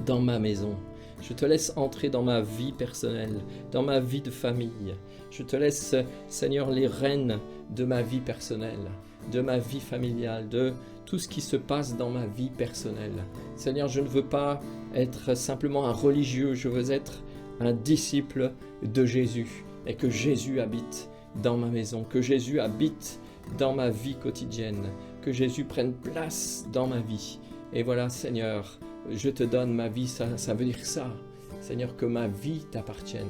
S4: dans ma maison. Je te laisse entrer dans ma vie personnelle, dans ma vie de famille. Je te laisse, Seigneur, les rênes de ma vie personnelle, de ma vie familiale, de tout ce qui se passe dans ma vie personnelle. Seigneur, je ne veux pas être simplement un religieux, je veux être un disciple de Jésus et que Jésus habite dans ma maison, que Jésus habite dans ma vie quotidienne, que Jésus prenne place dans ma vie. Et voilà, Seigneur, je te donne ma vie, ça veut dire ça. Seigneur, que ma vie t'appartienne.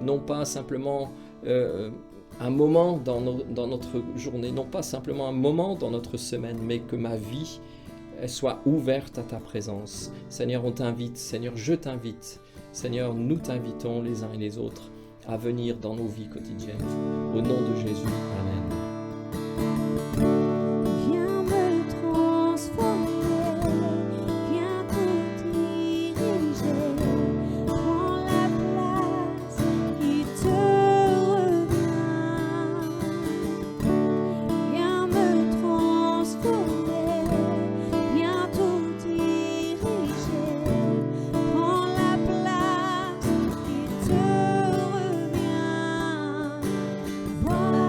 S4: Non pas simplement un moment dans notre journée, non pas simplement un moment dans notre semaine, mais que ma vie soit ouverte à ta présence. Seigneur, on t'invite, Seigneur, je t'invite. Seigneur, nous t'invitons les uns et les autres à venir dans nos vies quotidiennes. Au nom de Jésus, Amen.
S3: Viens me transformer, viens tout diriger, prends la place qui te revient. Viens me transformer, viens tout diriger, prends la place qui te revient. Voilà.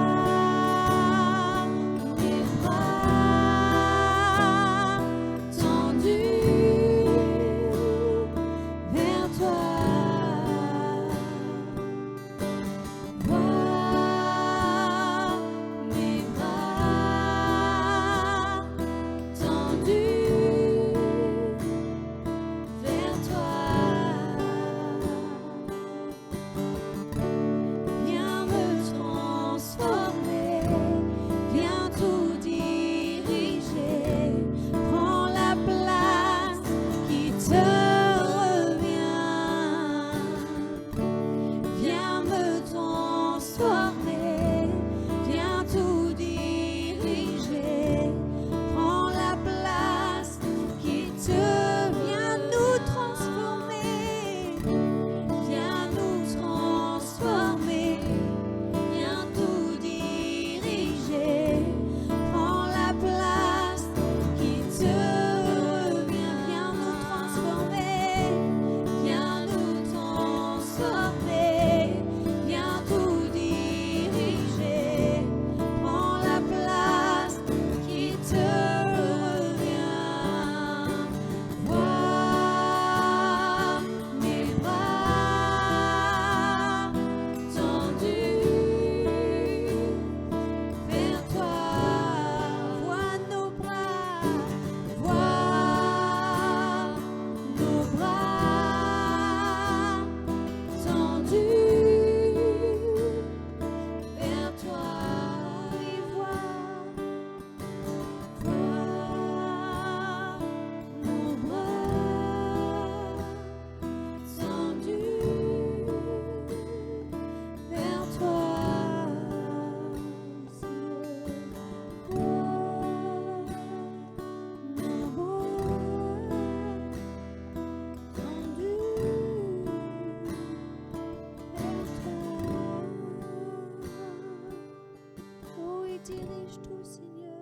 S3: dirige tout, Seigneur.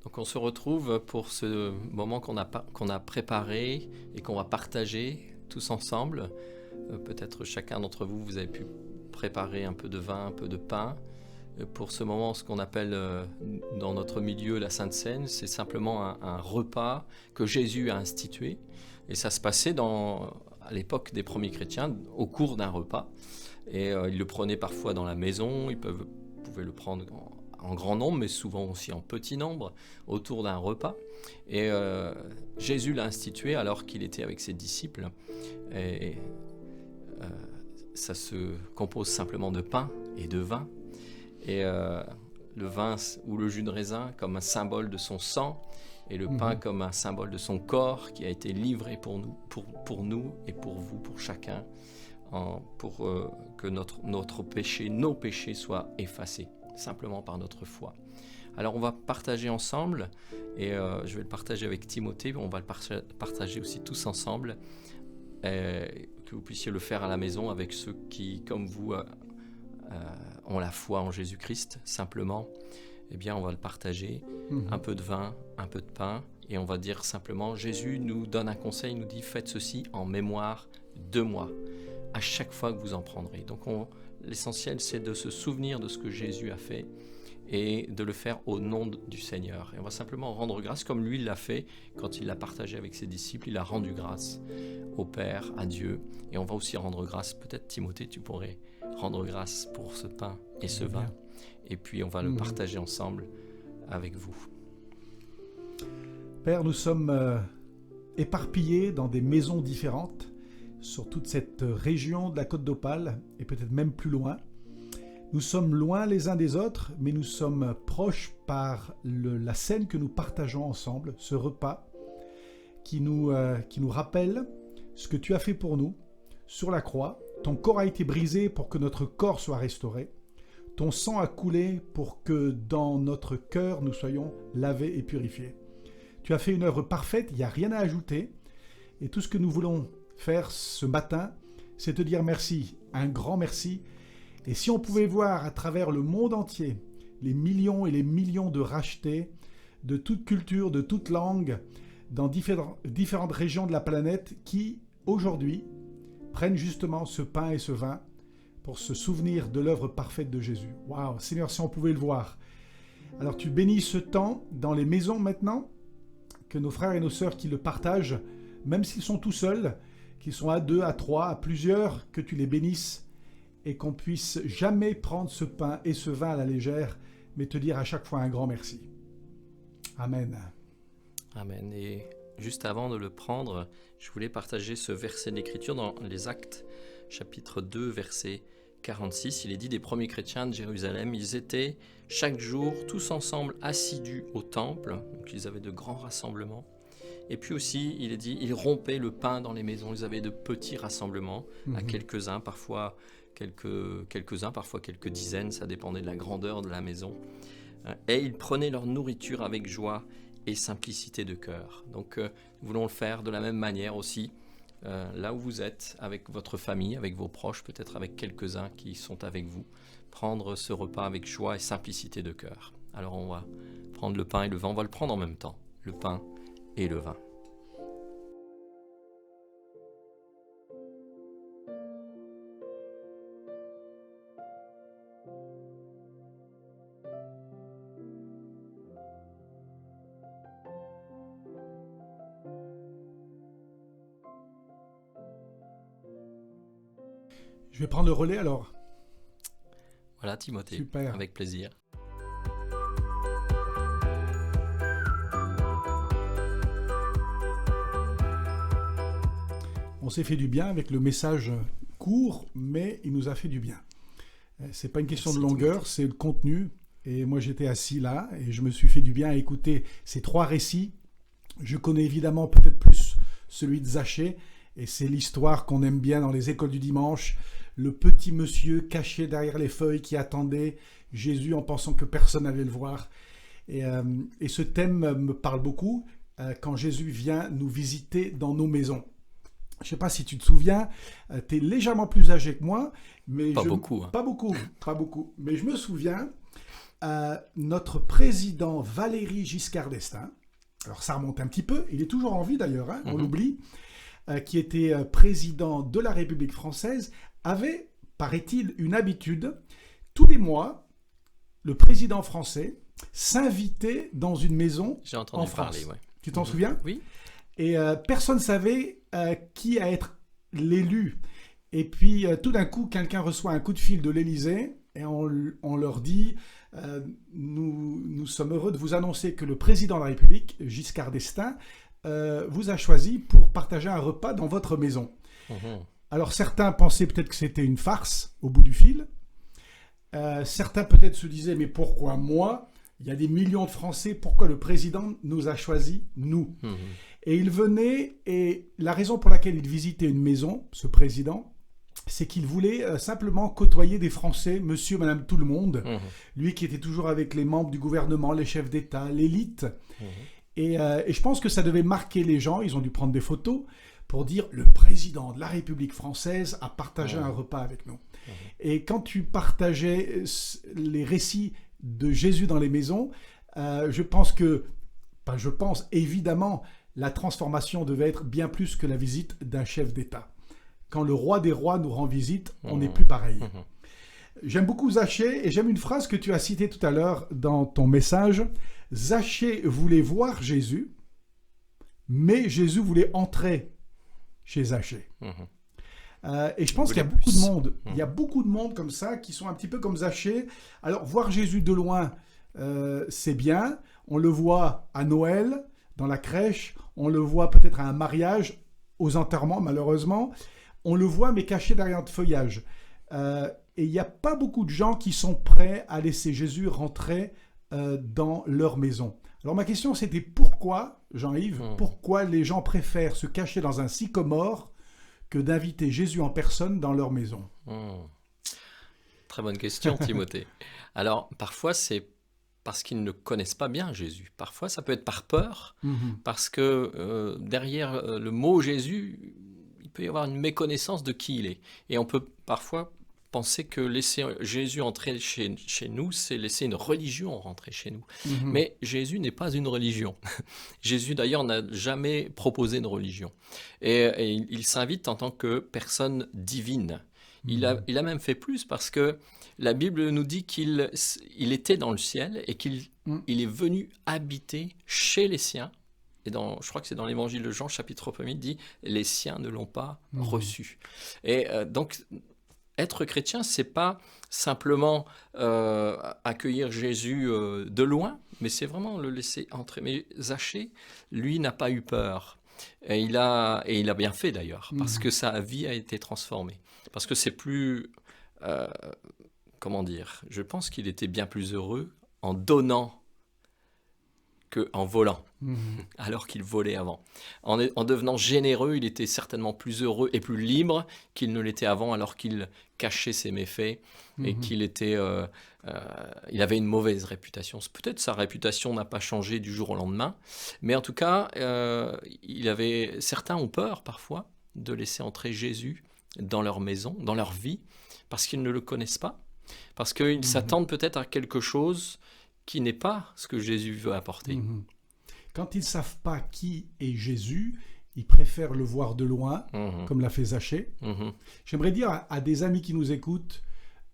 S4: Donc on se retrouve pour ce moment qu'on a préparé et qu'on va partager tous ensemble. Peut-être chacun d'entre vous, vous avez pu préparer un peu de vin, un peu de pain. Pour ce moment, ce qu'on appelle dans notre milieu la Sainte Seine, c'est simplement un repas que Jésus a institué. Et ça se passait à l'époque des premiers chrétiens, au cours d'un repas. Et ils le prenaient parfois dans la maison, ils pouvaient le prendre en grand nombre, mais souvent aussi en petit nombre, autour d'un repas. Et Jésus l'a institué alors qu'il était avec ses disciples. Et ça se compose simplement de pain et de vin. Et le vin ou le jus de raisin comme un symbole de son sang, et le pain comme un symbole de son corps qui a été livré pour nous et pour vous, pour chacun, pour que nos péchés soient effacés, simplement par notre foi. Alors on va partager ensemble, et je vais le partager avec Timothée, on va le partager aussi tous ensemble, que vous puissiez le faire à la maison avec ceux qui, comme vous, ont la foi en Jésus-Christ, simplement. Eh bien, on va le partager, un peu de vin, un peu de pain, et on va dire simplement, Jésus nous donne un conseil, il nous dit, faites ceci en mémoire de moi, à chaque fois que vous en prendrez. Donc l'essentiel, c'est de se souvenir de ce que Jésus a fait, et de le faire au nom du Seigneur. Et on va simplement rendre grâce, comme lui l'a fait, quand il l'a partagé avec ses disciples, il a rendu grâce au Père, à Dieu, et on va aussi rendre grâce, peut-être Timothée, tu pourrais rendre grâce pour ce pain et ce vin. Et puis on va le partager ensemble avec vous.
S1: Père, nous sommes éparpillés dans des maisons différentes sur toute cette région de la Côte d'Opale et peut-être même plus loin. Nous sommes loin les uns des autres, mais nous sommes proches par la scène que nous partageons ensemble, ce repas qui nous rappelle ce que tu as fait pour nous sur la croix. Ton corps a été brisé pour que notre corps soit restauré. Ton sang a coulé pour que dans notre cœur, nous soyons lavés et purifiés. Tu as fait une œuvre parfaite, il n'y a rien à ajouter. Et tout ce que nous voulons faire ce matin, c'est te dire merci, un grand merci. Et si on pouvait voir à travers le monde entier les millions et les millions de rachetés, de toute culture, de toute langue, dans différentes régions de la planète, qui, aujourd'hui, prennent justement ce pain et ce vin pour se souvenir de l'œuvre parfaite de Jésus. Waouh, Seigneur, si on pouvait le voir. Alors tu bénis ce temps dans les maisons maintenant, que nos frères et nos sœurs qui le partagent, même s'ils sont tout seuls, qu'ils sont à 2, à 3, à plusieurs, que tu les bénisses et qu'on puisse jamais prendre ce pain et ce vin à la légère, mais te dire à chaque fois un grand merci. Amen.
S4: Amen. Et juste avant de le prendre, je voulais partager ce verset d'Écriture dans les Actes, chapitre 2, verset 46. Il est dit des premiers chrétiens de Jérusalem, ils étaient chaque jour tous ensemble assidus au temple, donc ils avaient de grands rassemblements. Et puis aussi, il est dit, ils rompaient le pain dans les maisons, ils avaient de petits rassemblements, à quelques-uns, parfois quelques dizaines, ça dépendait de la grandeur de la maison. Et ils prenaient leur nourriture avec joie et simplicité de cœur. Donc nous voulons le faire de la même manière aussi, là où vous êtes, avec votre famille, avec vos proches, peut-être avec quelques-uns qui sont avec vous, prendre ce repas avec joie et simplicité de cœur. Alors on va prendre le pain et le vin, on va le prendre en même temps, le pain et le vin.
S1: Je vais prendre le relais alors.
S4: Voilà Timothée,
S1: Super.
S4: Avec plaisir.
S1: On s'est fait du bien avec le message court, mais il nous a fait du bien. C'est pas une question de longueur, c'est le contenu. Et moi j'étais assis là et je me suis fait du bien à écouter ces 3 récits. Je connais évidemment peut-être plus celui de Zachée, et c'est l'histoire qu'on aime bien dans les écoles du dimanche. Le petit monsieur caché derrière les feuilles qui attendait Jésus en pensant que personne n'allait le voir. Et ce thème me parle beaucoup quand Jésus vient nous visiter dans nos maisons. Je ne sais pas si tu te souviens, tu es légèrement plus âgé que moi. Mais
S4: Beaucoup. Hein.
S1: Pas beaucoup. Mais je me souviens, notre président Valéry Giscard d'Estaing, alors ça remonte un petit peu, il est toujours en vie d'ailleurs, hein, on l'oublie, qui était président de la République française, avait, paraît-il, une habitude, tous les mois, le président français s'invitait dans une maison
S4: J'ai entendu
S1: en France.
S4: parler, ouais.
S1: Tu t'en souviens?
S4: Oui.
S1: Et personne ne savait qui allait être l'élu. Et puis, tout d'un coup, quelqu'un reçoit un coup de fil de l'Élysée et on leur dit nous sommes heureux de vous annoncer que le président de la République, Giscard d'Estaing, vous a choisi pour partager un repas dans votre maison. Alors, certains pensaient peut-être que c'était une farce au bout du fil. Certains peut-être se disaient mais pourquoi moi? Il y a des millions de Français, pourquoi le président nous a choisis, nous? Et il venait, et la raison pour laquelle il visitait une maison, ce président, c'est qu'il voulait simplement côtoyer des Français, monsieur, madame, tout le monde. Lui qui était toujours avec les membres du gouvernement, les chefs d'État, l'élite. Et je pense que ça devait marquer les gens, ils ont dû prendre des photos pour dire le président de la République française a partagé un repas avec nous. Et quand tu partageais les récits de Jésus dans les maisons, je pense évidemment, la transformation devait être bien plus que la visite d'un chef d'État. Quand le roi des rois nous rend visite, on n'est plus pareil. J'aime beaucoup Zachée et j'aime une phrase que tu as citée tout à l'heure dans ton message. Zachée voulait voir Jésus, mais Jésus voulait entrer chez Zachée. Et je pense qu'il y a beaucoup de monde. Il y a beaucoup de monde comme ça qui sont un petit peu comme Zachée. Alors, voir Jésus de loin, c'est bien. On le voit à Noël, dans la crèche. On le voit peut-être à un mariage, aux enterrements, malheureusement. On le voit, mais caché derrière le feuillage. Et il n'y a pas beaucoup de gens qui sont prêts à laisser Jésus rentrer dans leur maison. Alors, ma question, c'était pourquoi, Jean-Yves, pourquoi les gens préfèrent se cacher dans un sycomore que d'inviter Jésus en personne dans leur maison?
S4: Très bonne question, Timothée. Alors, parfois, c'est parce qu'ils ne connaissent pas bien Jésus. Parfois, ça peut être par peur, parce que derrière le mot Jésus, il peut y avoir une méconnaissance de qui il est. Et on peut parfois penser que laisser Jésus entrer chez nous, c'est laisser une religion rentrer chez nous. Mais Jésus n'est pas une religion. Jésus, d'ailleurs, n'a jamais proposé une religion. Et il s'invite en tant que personne divine. Il a même fait plus parce que la Bible nous dit qu'il était dans le ciel et qu'il est venu habiter chez les siens. Et je crois que c'est dans l'évangile de Jean, chapitre 1, il dit « Les siens ne l'ont pas reçu ». Et donc, être chrétien, c'est pas simplement accueillir Jésus de loin, mais c'est vraiment le laisser entrer. Mais Zachée, lui, n'a pas eu peur. Et il a bien fait d'ailleurs, parce que sa vie a été transformée. Parce que c'est plus... comment dire? Je pense qu'il était bien plus heureux en donnant qu'en volant, alors qu'il volait avant. En devenant généreux, il était certainement plus heureux et plus libre qu'il ne l'était avant, alors qu'il cachait ses méfaits et qu'il était, il avait une mauvaise réputation. Peut-être sa réputation n'a pas changé du jour au lendemain, mais en tout cas, certains ont peur parfois de laisser entrer Jésus dans leur maison, dans leur vie, parce qu'ils ne le connaissent pas, parce qu'ils s'attendent peut-être à quelque chose qui n'est pas ce que Jésus veut apporter.
S1: Quand ils ne savent pas qui est Jésus, ils préfèrent le voir de loin, comme l'a fait Zachée. J'aimerais dire à des amis qui nous écoutent,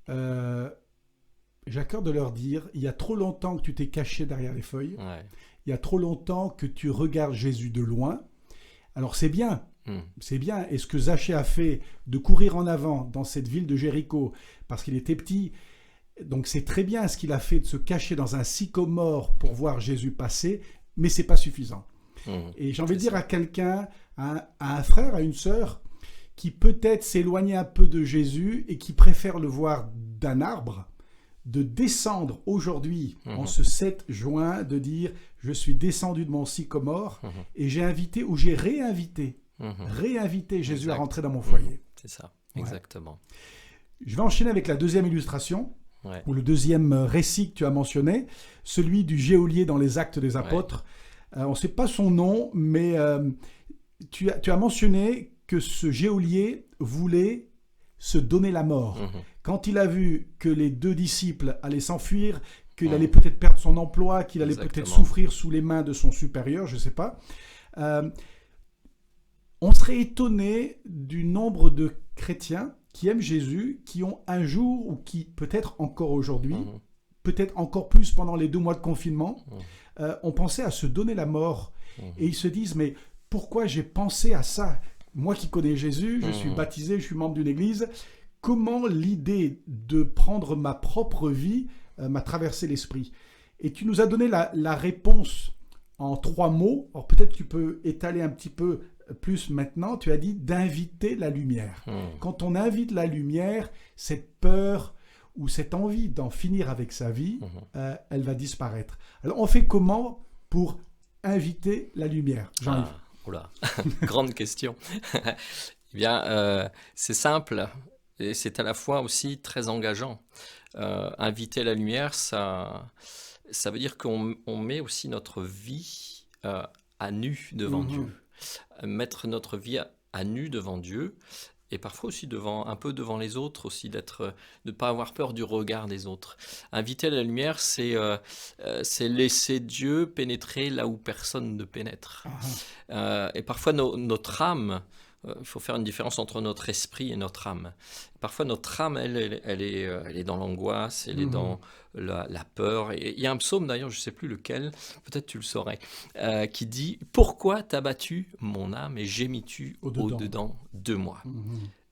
S1: j'ai à cœur de leur dire, il y a trop longtemps que tu t'es caché derrière les feuilles, il y a trop longtemps que tu regardes Jésus de loin. Alors c'est bien, c'est bien. Et ce que Zachée a fait de courir en avant dans cette ville de Jéricho, parce qu'il était petit, donc c'est très bien ce qu'il a fait de se cacher dans un sycomore pour voir Jésus passer, mais c'est pas suffisant. Et j'ai envie de dire à quelqu'un, à un frère, à une sœur, qui peut-être s'éloignait un peu de Jésus et qui préfère le voir d'un arbre, de descendre aujourd'hui, en ce 7 juin, de dire « Je suis descendu de mon sycomore et j'ai invité ou j'ai réinvité Jésus à rentrer dans mon foyer. »
S4: C'est ça, exactement.
S1: Je vais enchaîner avec la deuxième illustration, ou le deuxième récit que tu as mentionné, celui du geôlier dans les Actes des Apôtres. On ne sait pas son nom, mais tu as mentionné que ce geôlier voulait se donner la mort. Quand il a vu que les 2 disciples allaient s'enfuir, qu'il allait peut-être perdre son emploi, qu'il allait peut-être souffrir sous les mains de son supérieur, je ne sais pas, on serait étonné du nombre de chrétiens qui aiment Jésus, qui ont un jour, ou qui peut-être encore aujourd'hui, peut-être encore plus pendant les 2 mois de confinement, ont pensé à se donner la mort. Et ils se disent, mais pourquoi j'ai pensé à ça ? Moi qui connais Jésus, je suis baptisé, je suis membre d'une église, comment l'idée de prendre ma propre vie m'a traversé l'esprit ? Et tu nous as donné la réponse en 3 mots. Alors peut-être tu peux étaler un petit peu plus maintenant. Tu as dit d'inviter la lumière. Quand on invite la lumière, cette peur ou cette envie d'en finir avec sa vie, elle va disparaître. Alors on fait comment pour inviter la lumière, Jean-Yves ?
S4: Oula, grande question. Eh bien, c'est simple et c'est à la fois aussi très engageant. Inviter la lumière, ça veut dire qu'on met aussi notre vie à nu devant Dieu. Mettre notre vie à nu devant Dieu et parfois aussi un peu devant les autres aussi, de ne pas avoir peur du regard des autres. Inviter la lumière, c'est laisser Dieu pénétrer là où personne ne pénètre. Et parfois notre âme, il faut faire une différence entre notre esprit et notre âme. Parfois notre âme, elle est dans l'angoisse, elle est dans la peur. Et il y a un psaume d'ailleurs, je ne sais plus lequel, peut-être tu le saurais, qui dit « Pourquoi t'as battu mon âme et gémis-tu au-dedans de moi ?»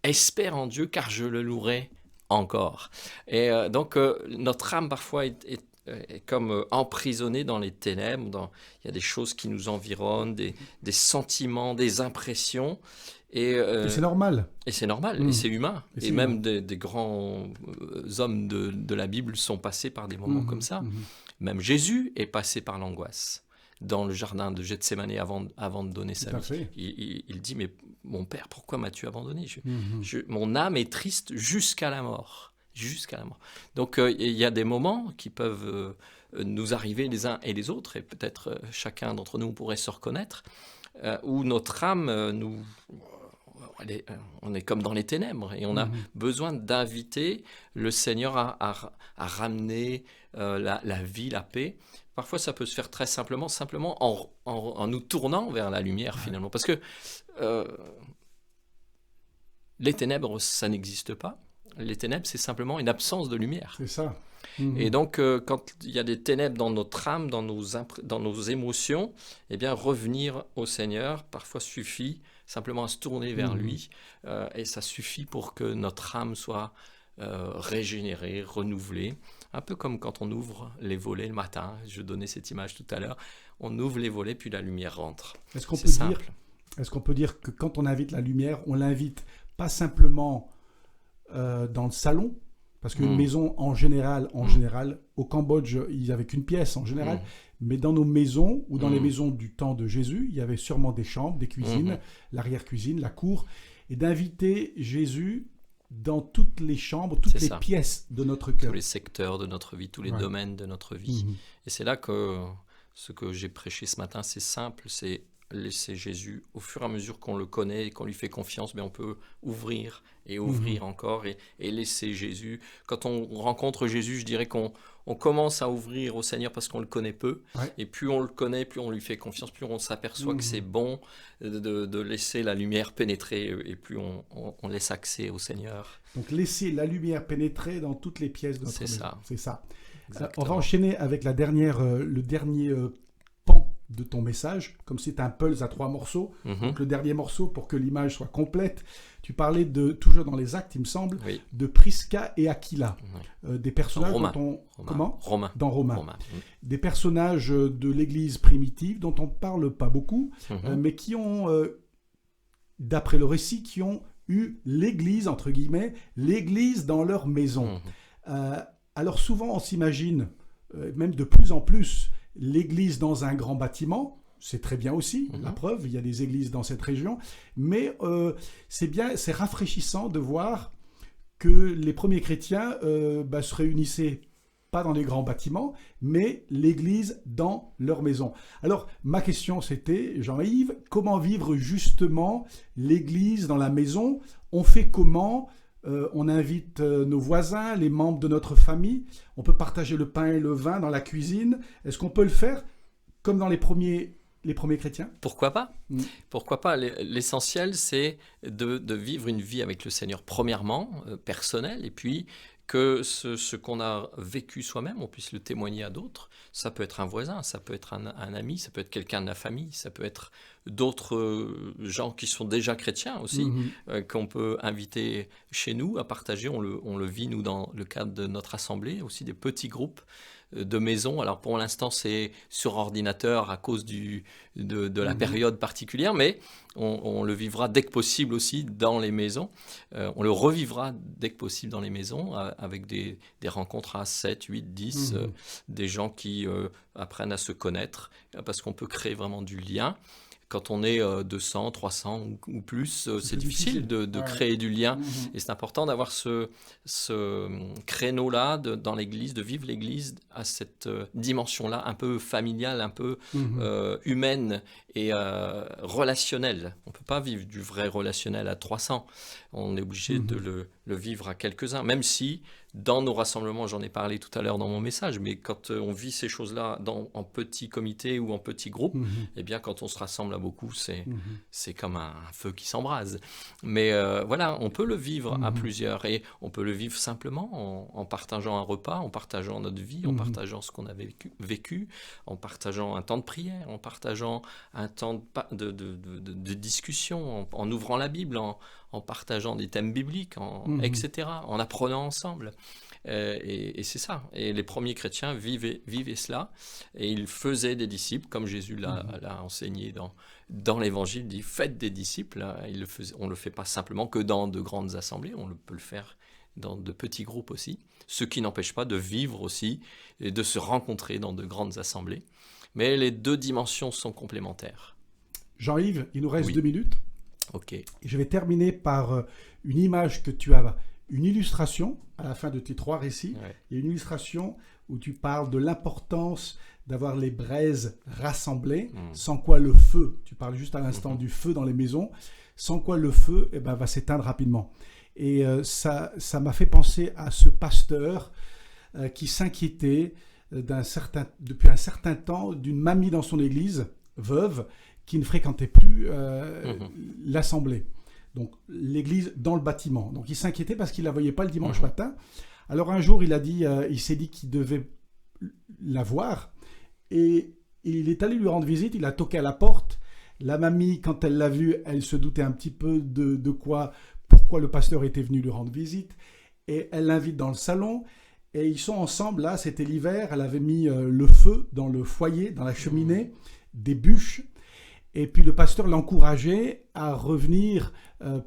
S4: Espère en Dieu car je le louerai encore. Et donc notre âme parfois est comme emprisonnée dans les ténèbres. Il y a des choses qui nous environnent, des sentiments, des impressions. Et
S1: c'est normal.
S4: Et c'est normal, et c'est humain. Et même des grands hommes de la Bible sont passés par des moments comme ça. Même Jésus est passé par l'angoisse. Dans le jardin de Gethsémanie avant de donner sa vie. Il dit, mais mon Père, pourquoi m'as-tu abandonné ? Mon âme est triste jusqu'à la mort. Jusqu'à la mort. Donc il y a des moments qui peuvent nous arriver les uns et les autres, et peut-être chacun d'entre nous pourrait se reconnaître, où notre âme, on est comme dans les ténèbres, et on a besoin d'inviter le Seigneur à ramener la vie, la paix. Parfois, ça peut se faire très simplement en nous tournant vers la lumière, finalement. Parce que les ténèbres, ça n'existe pas. Les ténèbres, c'est simplement une absence de lumière.
S1: C'est ça.
S4: Et donc, quand il y a des ténèbres dans notre âme, dans nos émotions, eh bien, revenir au Seigneur, parfois suffit simplement à se tourner vers lui. Et ça suffit pour que notre âme soit régénérée, renouvelée. Un peu comme quand on ouvre les volets le matin. Je donnais cette image tout à l'heure. On ouvre les volets, puis la lumière rentre.
S1: Est-ce qu'on peut dire que quand on invite la lumière, on l'invite pas simplement dans le salon, parce qu'une maison en général, au Cambodge, ils n'avaient qu'une pièce en général, mais dans nos maisons, ou dans les maisons du temps de Jésus, il y avait sûrement des chambres, des cuisines, l'arrière-cuisine, la cour, et d'inviter Jésus dans toutes les chambres, toutes les pièces de notre cœur.
S4: Tous les secteurs de notre vie, tous les domaines de notre vie. Et c'est là que ce que j'ai prêché ce matin, c'est simple, c'est laisser Jésus, au fur et à mesure qu'on le connaît et qu'on lui fait confiance, mais on peut ouvrir et ouvrir encore et laisser Jésus. Quand on rencontre Jésus, je dirais qu'on commence à ouvrir au Seigneur parce qu'on le connaît peu, et plus on le connaît, plus on lui fait confiance, plus on s'aperçoit que c'est bon de laisser la lumière pénétrer, et plus on laisse accès au Seigneur.
S1: Donc laisser la lumière pénétrer dans toutes les pièces de notre maison. C'est ça. On va
S4: Exactement.
S1: enchaîner avec le dernier pan de ton message, comme c'est un pulse à 3 morceaux. Donc le dernier morceau, pour que l'image soit complète, tu parlais toujours dans les Actes, il me semble, de Prisca et Aquila, des personnages dans Romains. Des personnages de l'Église primitive dont on ne parle pas beaucoup, mais qui ont, d'après le récit, qui ont eu l'Église, entre guillemets, l'Église dans leur maison. Alors souvent, on s'imagine, même de plus en plus, l'Église dans un grand bâtiment. C'est très bien aussi, la preuve, il y a des églises dans cette région, mais c'est rafraîchissant de voir que les premiers chrétiens se réunissaient pas dans les grands bâtiments, mais l'Église dans leur maison. Alors, ma question c'était, Jean-Yves, comment vivre justement l'Église dans la maison? On fait comment? On invite nos voisins, les membres de notre famille. On peut partager le pain et le vin dans la cuisine. Est-ce qu'on peut le faire comme dans les premiers chrétiens?
S4: Pourquoi pas? Pourquoi pas? L'essentiel, c'est de vivre une vie avec le Seigneur, premièrement, personnelle, et puis que ce qu'on a vécu soi-même, on puisse le témoigner à d'autres. Ça peut être un voisin, ça peut être un ami, ça peut être quelqu'un de la famille, ça peut être d'autres gens qui sont déjà chrétiens aussi, qu'on peut inviter chez nous à partager. On le vit, nous, dans le cadre de notre assemblée, aussi des petits groupes de maison. Alors pour l'instant, c'est sur ordinateur à cause de la période particulière, mais on le vivra dès que possible aussi dans les maisons. On le revivra dès que possible dans les maisons avec des rencontres à 7, 8, 10, des gens qui apprennent à se connaître parce qu'on peut créer vraiment du lien. Quand on est 200, 300 ou plus, c'est difficile de créer du lien. Et c'est important d'avoir ce créneau-là dans l'Église, de vivre l'Église à cette dimension-là, un peu familiale, un peu humaine et relationnelle. On ne peut pas vivre du vrai relationnel à 300. On est obligé de le vivre à quelques-uns, même si dans nos rassemblements, j'en ai parlé tout à l'heure dans mon message, mais quand on vit ces choses-là en petits comités ou en petits groupes, eh bien, quand on se rassemble à beaucoup, c'est comme un feu qui s'embrase. Mais voilà, on peut le vivre à plusieurs et on peut le vivre simplement en partageant un repas, en partageant notre vie, en partageant ce qu'on a vécu, en partageant un temps de prière, en partageant un temps de discussion, en ouvrant la Bible, en partageant des thèmes bibliques, etc., en apprenant ensemble. Et c'est ça. Et les premiers chrétiens vivaient cela, et ils faisaient des disciples, comme Jésus l'a enseigné dans l'Évangile, il dit « Faites des disciples ». On ne le fait pas simplement que dans de grandes assemblées, on peut le faire dans de petits groupes aussi, ce qui n'empêche pas de vivre aussi et de se rencontrer dans de grandes assemblées. Mais les deux dimensions sont complémentaires.
S1: Jean-Yves, il nous reste 2 minutes.
S4: Ok.
S1: Je vais terminer par une image que tu as, une illustration à la fin de tes 3 récits.
S4: Ouais.
S1: Il y a une illustration où tu parles de l'importance d'avoir les braises rassemblées, sans quoi le feu, tu parles juste à l'instant du feu dans les maisons, sans quoi le feu va s'éteindre rapidement. Et ça m'a fait penser à ce pasteur qui s'inquiétait depuis un certain temps d'une mamie dans son église, veuve, qui ne fréquentait plus l'assemblée. Donc l'église dans le bâtiment. Donc il s'inquiétait parce qu'il ne la voyait pas le dimanche matin. Alors un jour, il s'est dit qu'il devait la voir. Et il est allé lui rendre visite, il a toqué à la porte. La mamie, quand elle l'a vu, elle se doutait un petit peu pourquoi le pasteur était venu lui rendre visite. Et elle l'invite dans le salon. Et ils sont ensemble, là, c'était l'hiver. Elle avait mis le feu dans le foyer, dans la cheminée, des bûches. Et puis le pasteur l'encourageait à revenir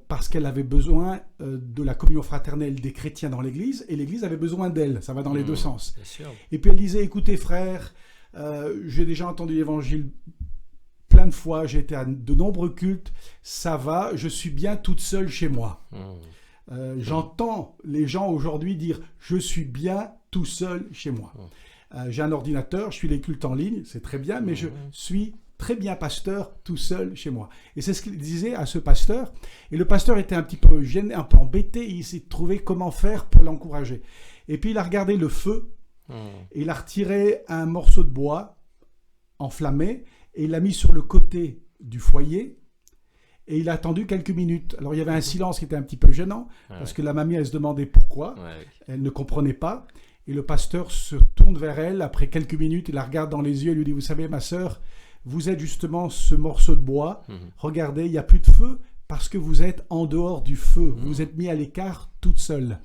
S1: parce qu'elle avait besoin de la communion fraternelle des chrétiens dans l'église, et l'église avait besoin d'elle. Ça va dans les deux sens.
S4: Bien sûr.
S1: Et puis elle disait, écoutez frère, j'ai déjà entendu l'évangile plein de fois, j'ai été à de nombreux cultes, ça va, je suis bien toute seule chez moi. J'entends les gens aujourd'hui dire, je suis bien tout seul chez moi. J'ai un ordinateur, je suis les cultes en ligne, c'est très bien, mais je suis très bien pasteur tout seul chez moi. Et c'est ce qu'il disait à ce pasteur. Et le pasteur était un petit peu gêné, un peu embêté. Il s'est trouvé comment faire pour l'encourager. Et puis il a regardé le feu. Et il a retiré un morceau de bois enflammé et il l'a mis sur le côté du foyer. Et il a attendu quelques minutes. Alors il y avait un silence qui était un petit peu gênant parce que la mamie, elle se demandait pourquoi. Elle ne comprenait pas. Et le pasteur se tourne vers elle. Après quelques minutes, il la regarde dans les yeux et lui dit, vous savez, ma sœur, vous êtes justement ce morceau de bois. Regardez, il n'y a plus de feu parce que vous êtes en dehors du feu. Vous vous êtes mis à l'écart toute seule.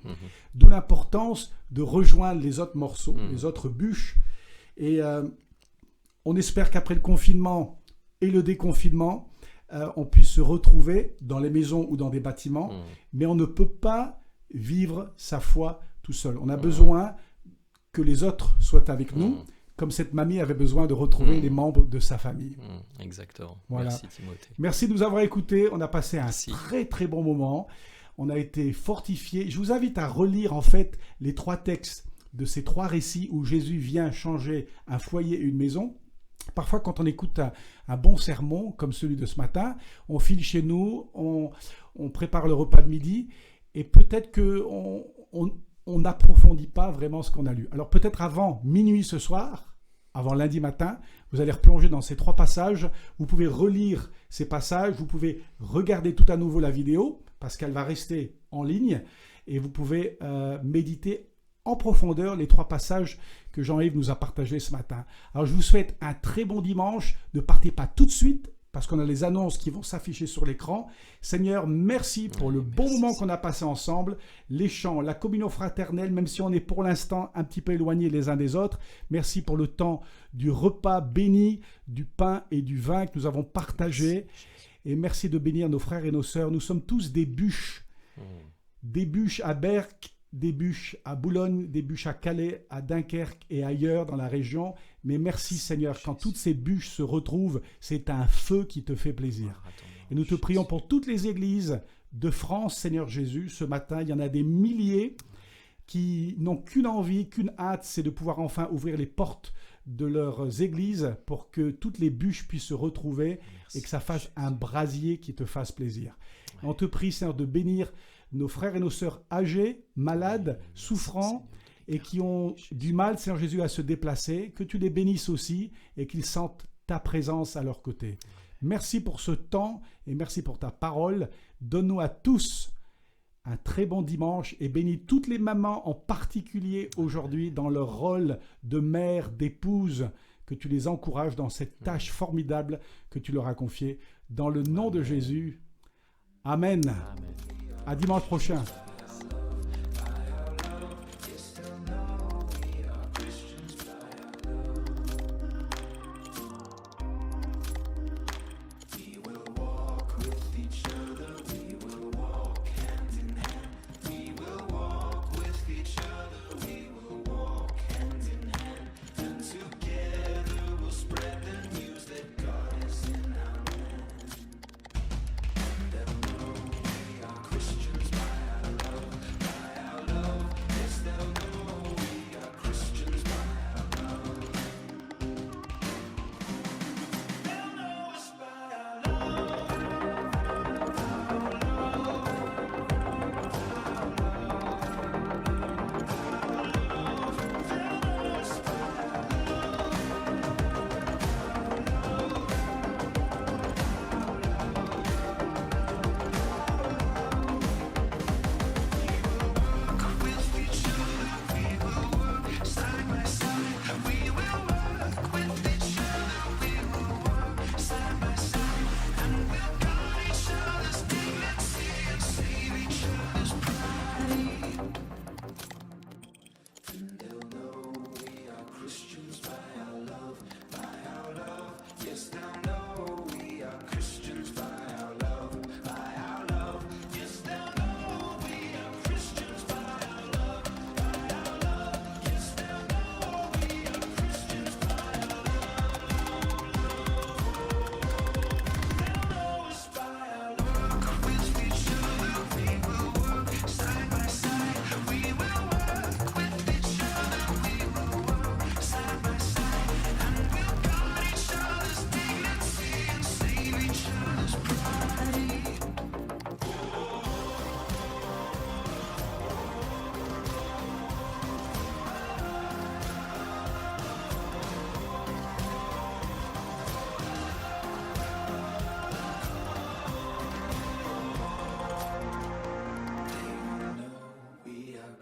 S1: D'où l'importance de rejoindre les autres morceaux, les autres bûches. Et on espère qu'après le confinement et le déconfinement, on puisse se retrouver dans les maisons ou dans des bâtiments. Mais on ne peut pas vivre sa foi tout seul. On a besoin que les autres soient avec nous. Comme cette mamie avait besoin de retrouver les membres de sa famille.
S4: Exactement.
S1: Voilà.
S4: Merci Timothée.
S1: Merci de nous avoir écoutés. On a passé un très très bon moment. On a été fortifiés. Je vous invite à relire en fait les 3 textes de ces 3 récits où Jésus vient changer un foyer et une maison. Parfois, quand on écoute un bon sermon, comme celui de ce matin, on file chez nous, on prépare le repas de midi, et peut-être qu'on n'approfondit pas vraiment ce qu'on a lu. Alors peut-être avant minuit ce soir, avant lundi matin, vous allez replonger dans ces 3 passages. Vous pouvez relire ces passages, vous pouvez regarder tout à nouveau la vidéo, parce qu'elle va rester en ligne, et vous pouvez méditer en profondeur les 3 passages que Jean-Yves nous a partagés ce matin. Alors je vous souhaite un très bon dimanche. Ne partez pas tout de suite, parce qu'on a les annonces qui vont s'afficher sur l'écran. Seigneur, merci pour le bon moment qu'on a passé ensemble, les chants, la communion fraternelle, même si on est pour l'instant un petit peu éloignés les uns des autres. Merci pour le temps du repas béni, du pain et du vin que nous avons partagé. Et merci de bénir nos frères et nos sœurs. Nous sommes tous des bûches. Des bûches à Berck, des bûches à Boulogne, des bûches à Calais, à Dunkerque et ailleurs dans la région. Mais merci Seigneur, quand toutes ces bûches se retrouvent, c'est un feu qui te fait plaisir. Et nous te prions pour toutes les églises de France, Seigneur Jésus. Ce matin, il y en a des milliers qui n'ont qu'une envie, qu'une hâte, c'est de pouvoir enfin ouvrir les portes de leurs églises pour que toutes les bûches puissent se retrouver et que ça fasse un brasier qui te fasse plaisir. Et on te prie, Seigneur, de bénir nos frères et nos sœurs âgés, malades, souffrants et qui ont du mal, Seigneur Jésus, à se déplacer, que tu les bénisses aussi et qu'ils sentent ta présence à leur côté. Merci pour ce temps et merci pour ta parole. Donne-nous à tous un très bon dimanche et bénis toutes les mamans en particulier aujourd'hui dans leur rôle de mère, d'épouse, que tu les encourages dans cette tâche formidable que tu leur as confiée. Dans le nom de Jésus, Amen. À dimanche prochain.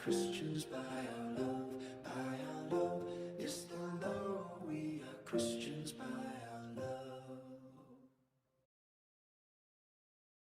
S5: Christians by